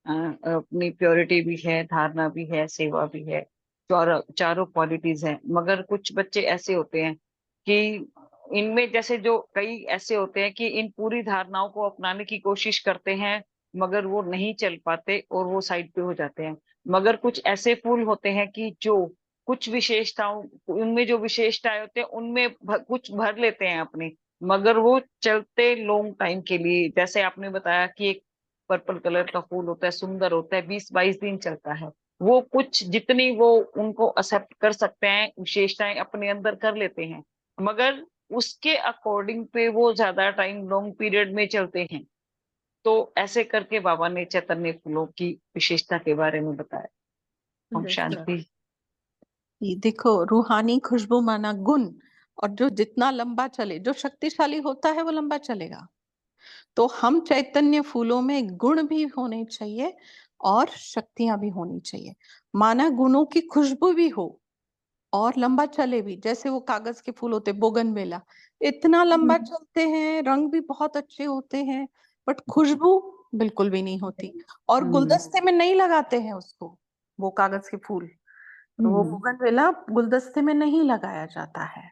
Speaker 10: अपनी प्योरिटी भी है, धारणा भी है, सेवा भी है, चारों चारों क्वालिटीज हैं। मगर कुछ बच्चे ऐसे होते हैं कि इनमें जैसे जो कई ऐसे होते हैं कि इन पूरी धारणाओं को अपनाने की कोशिश करते हैं, मगर वो नहीं चल पाते और वो साइड पे हो जाते हैं। मगर कुछ ऐसे फूल होते हैं कि जो कुछ विशेषताओं, उनमें जो विशेषताएं होते हैं उनमें कुछ भर लेते हैं अपनी, मगर वो चलते लॉन्ग टाइम के लिए। जैसे आपने बताया कि एक पर्पल कलर का फूल होता है, सुंदर होता है, 20-22 दिन चलता है। वो कुछ जितनी वो उनको एक्सेप्ट कर सकते हैं, विशेषताएं अपने अंदर कर लेते हैं, मगर उसके अकॉर्डिंग पे वो ज्यादा टाइम लॉन्ग पीरियड में चलते हैं। तो ऐसे करके बाबा ने चैतन्य फूलों की विशेषता के बारे में बताया। ओम शांति।
Speaker 1: ये देखो, रूहानी खुशबू माना गुण, और जो जितना लंबा चले, जो शक्तिशाली होता है वो लंबा चलेगा। तो हम चैतन्य फूलों में गुण भी होने चाहिए और शक्तियां भी होनी चाहिए, माना गुणों की खुशबू भी हो और लंबा चले भी। जैसे वो कागज के फूल होते, बोगनवेला, इतना लंबा चलते हैं, रंग भी बहुत अच्छे होते हैं, बट खुशबू बिल्कुल भी नहीं होती। और गुलदस्ते में नहीं लगाते हैं उसको, वो कागज के फूल, वो बोगनवेला गुलदस्ते में नहीं लगाया जाता है।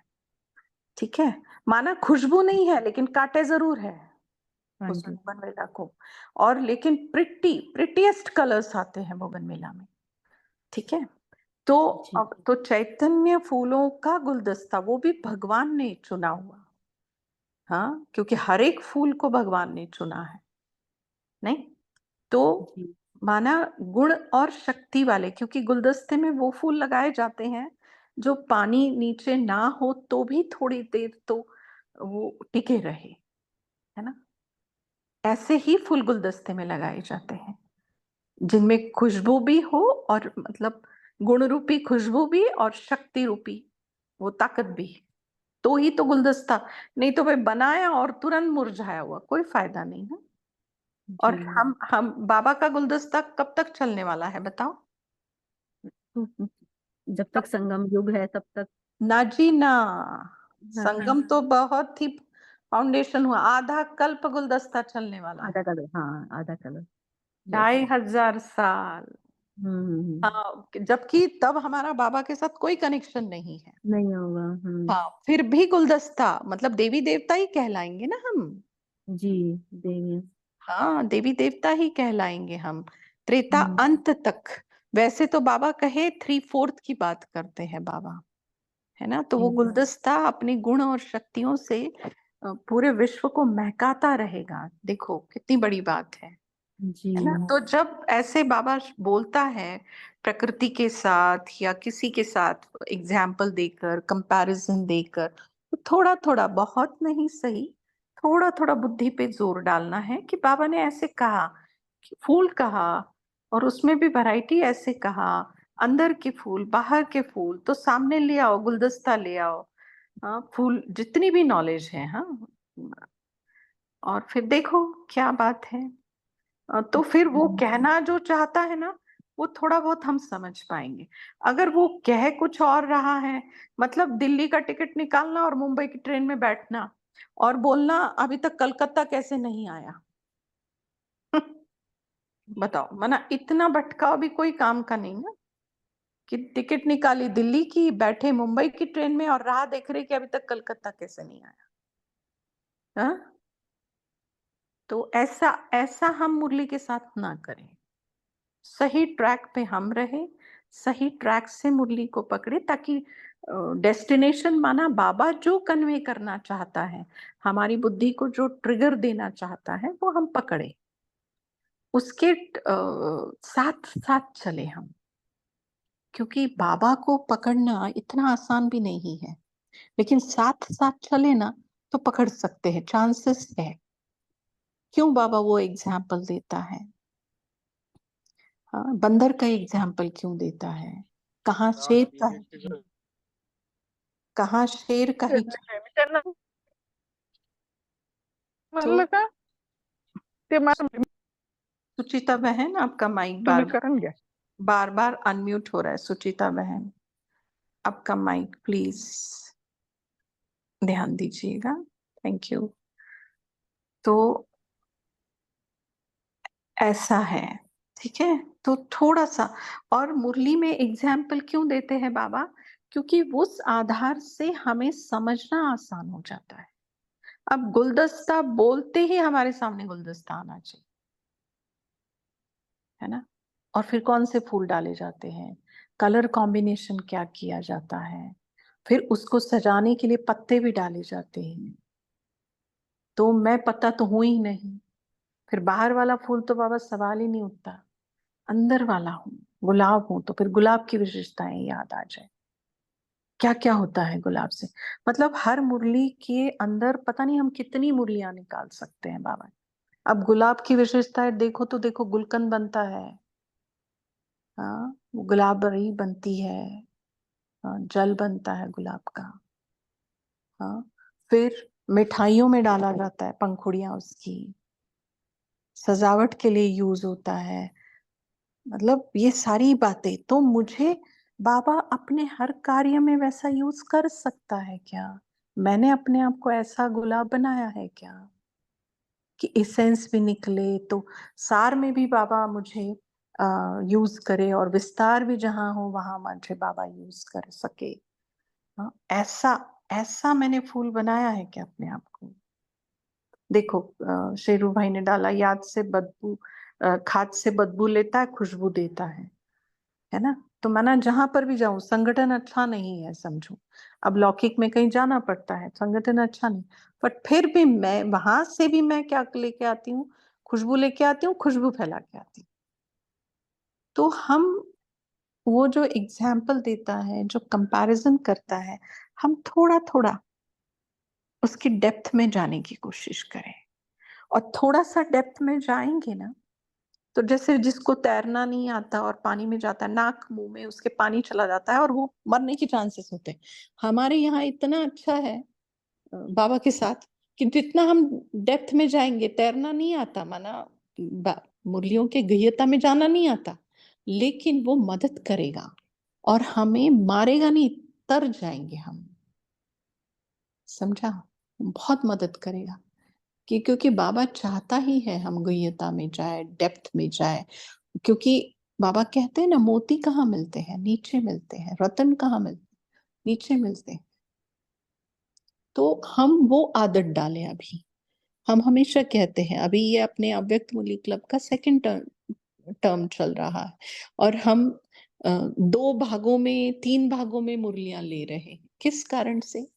Speaker 1: ठीक है, माना खुशबू नहीं है लेकिन कांटे जरूर है उस बोगनवेला को। और लेकिन प्रिटीएस्ट कलर्स आते हैं बोगनवेला में। ठीक है, तो
Speaker 4: जी
Speaker 1: अब तो चैतन्य फूलों का गुलदस्ता, वो भी भगवान ने चुना हुआ, हाँ, क्योंकि हर एक फूल को भगवान ने चुना है, नहीं? तो
Speaker 4: जी
Speaker 1: माना गुण और शक्ति वाले, क्योंकि गुलदस्ते में वो फूल लगाए जाते हैं जो पानी नीचे ना हो तो भी थोड़ी देर तो वो टिके रहे, है ना? ऐसे ही फूल गुलदस्ते में लगाए जाते हैं, जिनमें खुशबू भी हो और मतलब गुण रूपी खुशबू भी और शक्ति रूपी वो ताकत भी, तो ही तो गुलदस्ता, नहीं तो भाई बनाया और तुरंत मुरझाया हुआ कोई फायदा नहीं है। और
Speaker 4: जी
Speaker 1: हम बाबा का गुलदस्ता कब तक चलने वाला है बताओ?
Speaker 3: जब तक संगम युग है तब तक।
Speaker 1: ना जी ना,
Speaker 3: हाँ,
Speaker 1: संगम तो बहुत ही फाउंडेशन हुआ, आधा कल्प गुलदस्ता चलने वाला है,
Speaker 3: आधा कलर, हाँ आधा कलर।
Speaker 1: 2500 साल।
Speaker 3: हम्म।
Speaker 1: हाँ, जबकि तब हमारा बाबा के साथ कोई कनेक्शन नहीं है।
Speaker 3: नहीं होगा।
Speaker 1: हाँ, फिर भी गुलदस्ता मतलब देवी देवता ही कहलाएंगे ना हम।
Speaker 3: जी देंगे।
Speaker 1: हाँ, देवी देवता ही कहलाएंगे हम त्रेता
Speaker 3: हम्म,
Speaker 1: अंत तक। वैसे तो बाबा कहे 3/4 की बात करते हैं बाबा, है ना? तो वो
Speaker 3: जी
Speaker 1: गुलदस्ता अपनी गुण और शक्तियों से पूरे विश्व को महकाता रहेगा। देखो कितनी बड़ी बात है ना?
Speaker 3: जी
Speaker 1: तो जब ऐसे बाबा बोलता है प्रकृति के साथ या किसी के साथ एग्जाम्पल देकर, कंपैरिजन देकर, तो थोड़ा थोड़ा, बहुत नहीं सही, थोड़ा थोड़ा बुद्धि पे जोर डालना है कि बाबा ने ऐसे कहा, कि फूल कहा और उसमें भी वैरायटी ऐसे कहा, अंदर के फूल बाहर के फूल, तो सामने ले आओ, गुलदस्ता ले आओ, हाँ, फूल जितनी भी नॉलेज है, हाँ, और फिर देखो क्या बात है। तो फिर वो कहना जो चाहता है ना, वो थोड़ा बहुत हम समझ पाएंगे। अगर वो कह कुछ और रहा है, मतलब दिल्ली का टिकट निकालना और मुंबई की ट्रेन में बैठना और बोलना अभी तक कलकत्ता कैसे नहीं आया। बताओ, मना इतना भटकाव भी कोई काम का नहीं ना, कि टिकट निकाली दिल्ली की, बैठे मुंबई की ट्रेन में और राह देख रहे कि अभी तक कलकत्ता कैसे नहीं आया। हाँ? तो ऐसा ऐसा हम मुरली के साथ ना करें, सही ट्रैक पे हम रहे, सही ट्रैक से मुरली को पकड़े, ताकि डेस्टिनेशन माना बाबा जो कन्वे करना चाहता है, हमारी बुद्धि को जो ट्रिगर देना चाहता है, वो हम पकड़े, उसके साथ साथ चले हम। क्योंकि बाबा को पकड़ना इतना आसान भी नहीं है, लेकिन साथ साथ चले ना तो पकड़ सकते हैं, चांसेस है। क्यों बाबा वो एग्जाम्पल देता है? हाँ, बंदर का एग्जाम्पल क्यों देता है? कहाँ शेर का है, कहाँ शेर का ही, तो सुचिता बहन आपका माइक बार बार अनम्यूट हो रहा है। सुचिता बहन आपका माइक प्लीज ध्यान दीजिएगा, थैंक यू। तो ऐसा है, ठीक है? तो थोड़ा सा, और मुरली में एग्जाम्पल क्यों देते हैं बाबा? क्योंकि उस आधार से हमें समझना आसान हो जाता है। अब गुलदस्ता बोलते ही हमारे सामने गुलदस्ता आना चाहिए, है ना? और फिर कौन से फूल डाले जाते हैं, कलर कॉम्बिनेशन क्या किया जाता है, फिर उसको सजाने के लिए पत्ते भी डाले जाते हैं। तो मैं पत्ता तो हूं ही नहीं, फिर बाहर वाला फूल तो बाबा सवाल ही नहीं उठता, अंदर वाला हूँ, गुलाब हूं, तो फिर गुलाब की विशेषताएं याद आ जाए, क्या क्या होता है गुलाब से। मतलब हर मुरली के अंदर पता नहीं हम कितनी मुरलियां निकाल सकते हैं बाबा। अब गुलाब की विशेषताएं देखो तो देखो, गुलकंद बनता है, हाँ, गुलाबरी बनती है, हाँ, जल बनता है गुलाब का, हाँ, फिर मिठाइयों में डाला जाता है, पंखुड़ियां उसकी सजावट के लिए यूज होता है। मतलब ये सारी बातें तो मुझे बाबा अपने हर कार्य में वैसा यूज कर सकता है क्या? मैंने अपने आप को ऐसा गुलाब बनाया है क्या कि एसेंस भी निकले, तो सार में भी बाबा मुझे यूज करे और विस्तार भी जहां हो वहां मुझे बाबा यूज कर सके। हाँ, ऐसा ऐसा मैंने फूल बनाया है क्या अपने आप को? देखो, शेरू भाई ने डाला, याद से बदबू, खाद से बदबू लेता है, खुशबू देता है ना? तो माना जहां पर भी जाऊं संगठन अच्छा नहीं है समझो, अब लौकिक में कहीं जाना पड़ता है, संगठन अच्छा नहीं, बट फिर भी मैं वहां से भी मैं क्या लेके आती हूँ, खुशबू लेके आती हूँ, खुशबू फैला के आती हूँ। तो हम वो जो एग्जाम्पल देता है, जो कंपैरिजन करता है, हम थोड़ा थोड़ा उसकी डेप्थ में जाने की कोशिश करें। और थोड़ा सा डेप्थ में जाएंगे ना, तो जैसे जिसको तैरना नहीं आता और पानी में जाता है, नाक मुंह में उसके पानी चला जाता है और वो मरने के चांसेस होते हैं। हमारे यहाँ इतना अच्छा है बाबा के साथ कि जितना हम डेप्थ में जाएंगे, तैरना नहीं आता, माना मुरलियों के गह्यता में जाना नहीं आता, लेकिन वो मदद करेगा और हमें मारेगा नहीं, तर जाएंगे हम, समझा? बहुत मदद करेगा कि क्योंकि बाबा चाहता ही है हम गह्यता में जाए, डेप्थ में जाए। क्योंकि बाबा कहते हैं ना, मोती कहाँ मिलते हैं? नीचे मिलते हैं। रतन कहाँ मिलते हैं? नीचे मिलते हैं। तो हम वो आदत डालें। अभी हम हमेशा कहते हैं, अभी ये अपने अव्यक्त मुरली क्लब का सेकंड टर्म चल रहा है और हम 2 भागों में 3 भागों में मुरलियां ले रहे हैं। किस कारण से?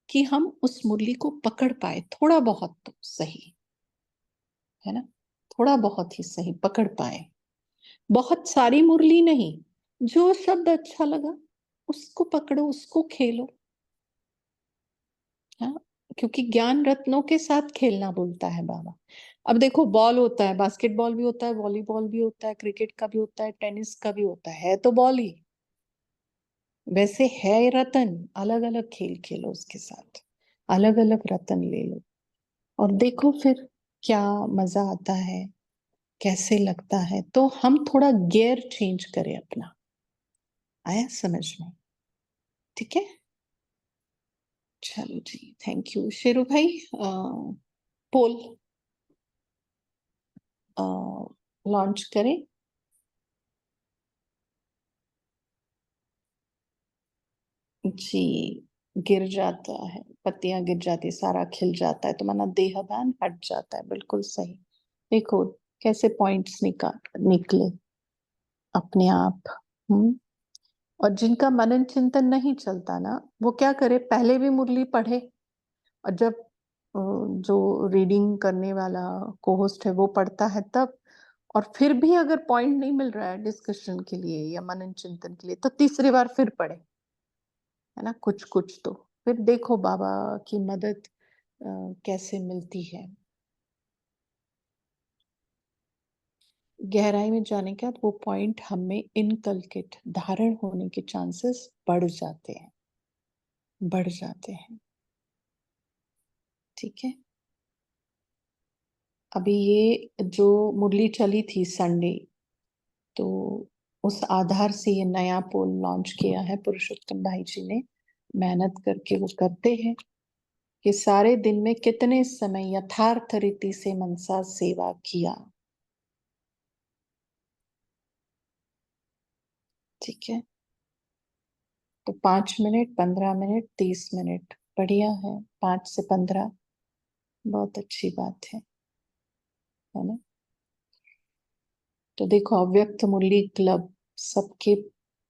Speaker 1: कि हम उस मुरली को पकड़ पाए, थोड़ा बहुत तो सही है ना, थोड़ा बहुत ही सही पकड़ पाए। बहुत सारी मुरली नहीं, जो शब्द अच्छा लगा उसको पकड़ो, उसको खेलो। हाँ, क्योंकि ज्ञान रत्नों के साथ खेलना बोलता है बाबा। अब देखो, बॉल होता है, बास्केटबॉल भी होता है, वॉलीबॉल भी होता है, क्रिकेट का भी होता है, टेनिस का भी होता है तो बॉल ही। वैसे है रतन, अलग अलग खेल खेलो उसके साथ, अलग अलग रतन ले लो और देखो फिर क्या मजा आता है, कैसे लगता है। तो हम थोड़ा गियर चेंज करें अपना। आया समझ में? ठीक है, चलो जी, थैंक यू। शेरू भाई, पोल लॉन्च करें। जी, गिर जाता है, पत्तियां गिर जाती, सारा खिल जाता है, तो माना देहभान हट जाता है। बिल्कुल सही। देखो कैसे पॉइंट्स निकले अपने आप। और जिनका मनन चिंतन नहीं चलता ना, वो क्या करे, पहले भी मुरली पढ़े और जब जो रीडिंग करने वाला को होस्ट है वो पढ़ता है तब, और फिर भी अगर पॉइंट नहीं मिल रहा है डिस्कशन के लिए या मनन चिंतन के लिए, तो तीसरी बार फिर पढ़े, है ना, कुछ कुछ तो फिर देखो बाबा की मदद कैसे मिलती है। गहराई में जाने के बाद वो पॉइंट हमें इनकलकेट, धारण होने के चांसेस बढ़ जाते हैं, बढ़ जाते हैं। ठीक है, अभी ये जो मुरली चली थी संडे, तो उस आधार से ये नया पोल लॉन्च किया है पुरुषोत्तम भाई जी ने। मेहनत करके वो करते हैं कि सारे दिन में कितने समय यथार्थ रीति से मनसा सेवा किया। ठीक है, तो 5 मिनट, 15 मिनट, 30 मिनट, बढ़िया है। 5 से 15 बहुत अच्छी बात है ना। तो देखो, अव्यक्त मुरली क्लब सबके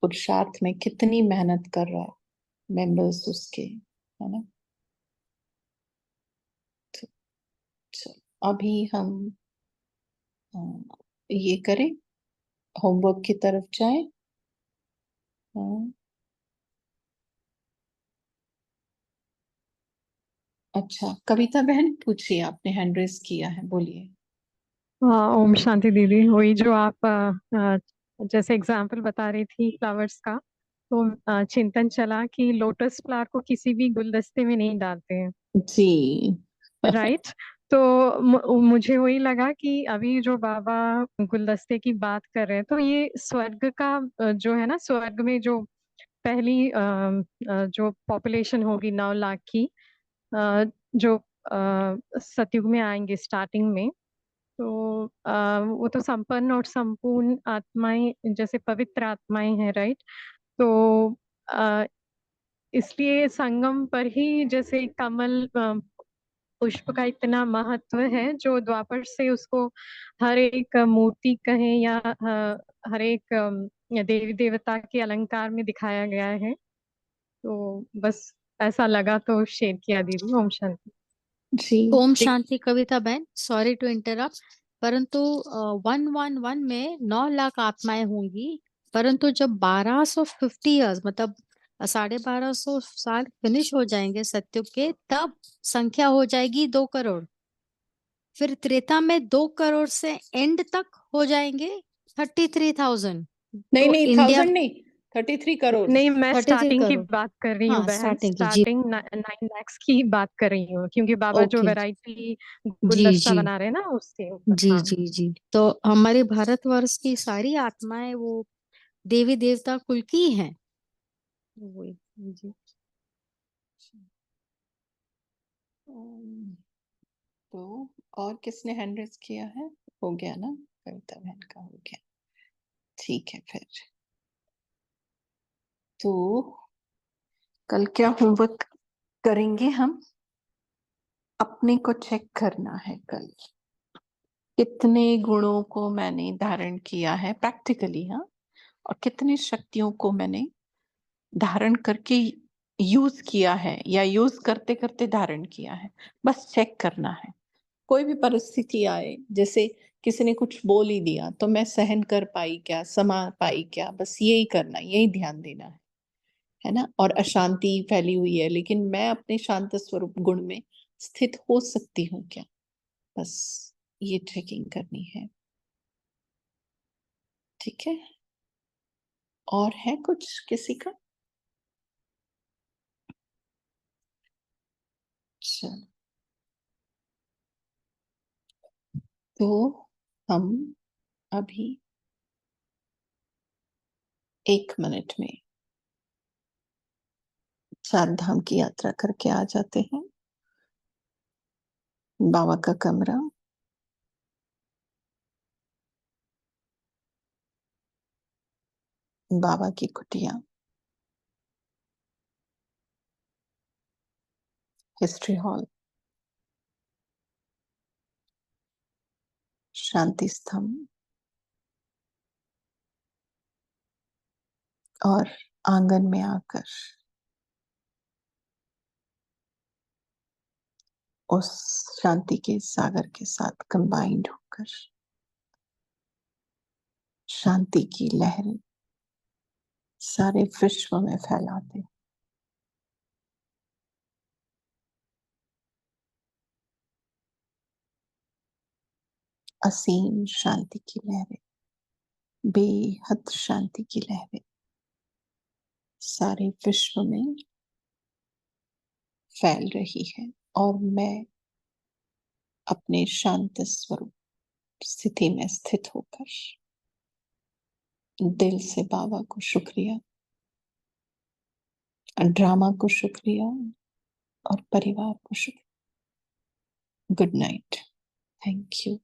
Speaker 1: पुरुषार्थ में कितनी मेहनत कर रहा है, मेंबर्स उसके, है ना। तो चलो अभी हम ये करें, होमवर्क की तरफ जाएं। अच्छा, कविता बहन पूछिए, आपने हैंड रेस किया है, बोलिए।
Speaker 11: हाँ, ओम शांति दीदी। वही जो आप जैसे एग्जाम्पल बता रही थी फ्लावर्स का, तो चिंतन चला कि लोटस फ्लावर को किसी भी गुलदस्ते में नहीं डालते हैं,
Speaker 1: जी।
Speaker 11: राइट। तो मुझे वही लगा कि अभी जो बाबा गुलदस्ते की बात कर रहे हैं, तो ये स्वर्ग का जो है ना, स्वर्ग में जो पहली जो पॉपुलेशन होगी 9 लाख की, जो सतयुग में आएंगे स्टार्टिंग में, तो वो तो संपन्न और संपूर्ण आत्माएं, जैसे पवित्र आत्माएं हैं, राइट। तो आ, इसलिए संगम पर ही जैसे कमल पुष्प का इतना महत्व है, जो द्वापर से उसको हर एक मूर्ति कहें या हर एक देवी देवता के अलंकार में दिखाया गया है। तो बस ऐसा लगा तो शेयर किया दीदी। ओम शांति।
Speaker 1: जी
Speaker 12: ओम शांति कविता बहन, सॉरी टू इंटरप्ट, परंतु 111 में 9 लाख आत्माएं होंगी, परंतु जब 1250 ईयर्स मतलब 1250 साल फिनिश हो जाएंगे सत्युग के, तब संख्या हो जाएगी 2 करोड़। फिर त्रेता में 2 करोड़ से एंड तक हो जाएंगे 33,000।
Speaker 1: नहीं
Speaker 12: तो
Speaker 1: नहीं,
Speaker 12: इंडिया
Speaker 1: 1000 नहीं, 33 करोड़।
Speaker 11: नहीं, मैं
Speaker 12: 33
Speaker 11: स्टार्टिंग की
Speaker 12: करोड़
Speaker 11: बात कर रही हूँ
Speaker 12: हाँ
Speaker 11: बहन,
Speaker 12: स्टार्टिंग की। जी
Speaker 11: स्टार्टिंग 9 lakhs की बात कर रही हूँ, क्योंकि बाबा जो
Speaker 12: ओके
Speaker 11: वैरायटी
Speaker 12: जी
Speaker 11: गुलदस्ता
Speaker 12: जी
Speaker 11: बना रहे हैं ना उसके ऊपर।
Speaker 12: जी
Speaker 11: हाँ
Speaker 12: जी जी। तो हमारे भारतवर्ष की सारी आत्माएं वो देवी देवता कुल की हैं। वही जी।
Speaker 1: तो और किसने हैंड रेज किया है? हो गया ना, कविता बहन का हो गया। ठीक है, फिर तो कल क्या होमवर्क करेंगे हम? अपने को चेक करना है कल कितने गुणों को मैंने धारण किया है प्रैक्टिकली, हाँ, और कितनी शक्तियों को मैंने धारण करके यूज किया है या यूज करते करते धारण किया है। बस चेक करना है। कोई भी परिस्थिति आए, जैसे किसी ने कुछ बोल ही दिया तो मैं सहन कर पाई क्या, समा पाई क्या, बस यही करना, यही ध्यान देना है ना। और अशांति फैली हुई है, लेकिन मैं अपने शांत स्वरूप गुण में स्थित हो सकती हूँ क्या, बस ये चेकिंग करनी है। ठीक है, और है कुछ किसी का? चलो, तो हम अभी 1 मिनट में 4 धाम की यात्रा करके आ जाते हैं। बाबा का कमरा, बाबा की कुटिया, हिस्ट्री हॉल, शांति स्तंभ और आंगन में आकर उस शांति के सागर के साथ कंबाइंड होकर शांति की लहरें सारे विश्व में फैलाते, असीम शांति की लहरें, बेहद शांति की लहरें सारे विश्व में फैल रही है। और मैं अपने शांत स्वरूप स्थिति में स्थित होकर दिल से बाबा को शुक्रिया, ड्रामा को शुक्रिया और परिवार को शुक्रिया। Good night, thank you.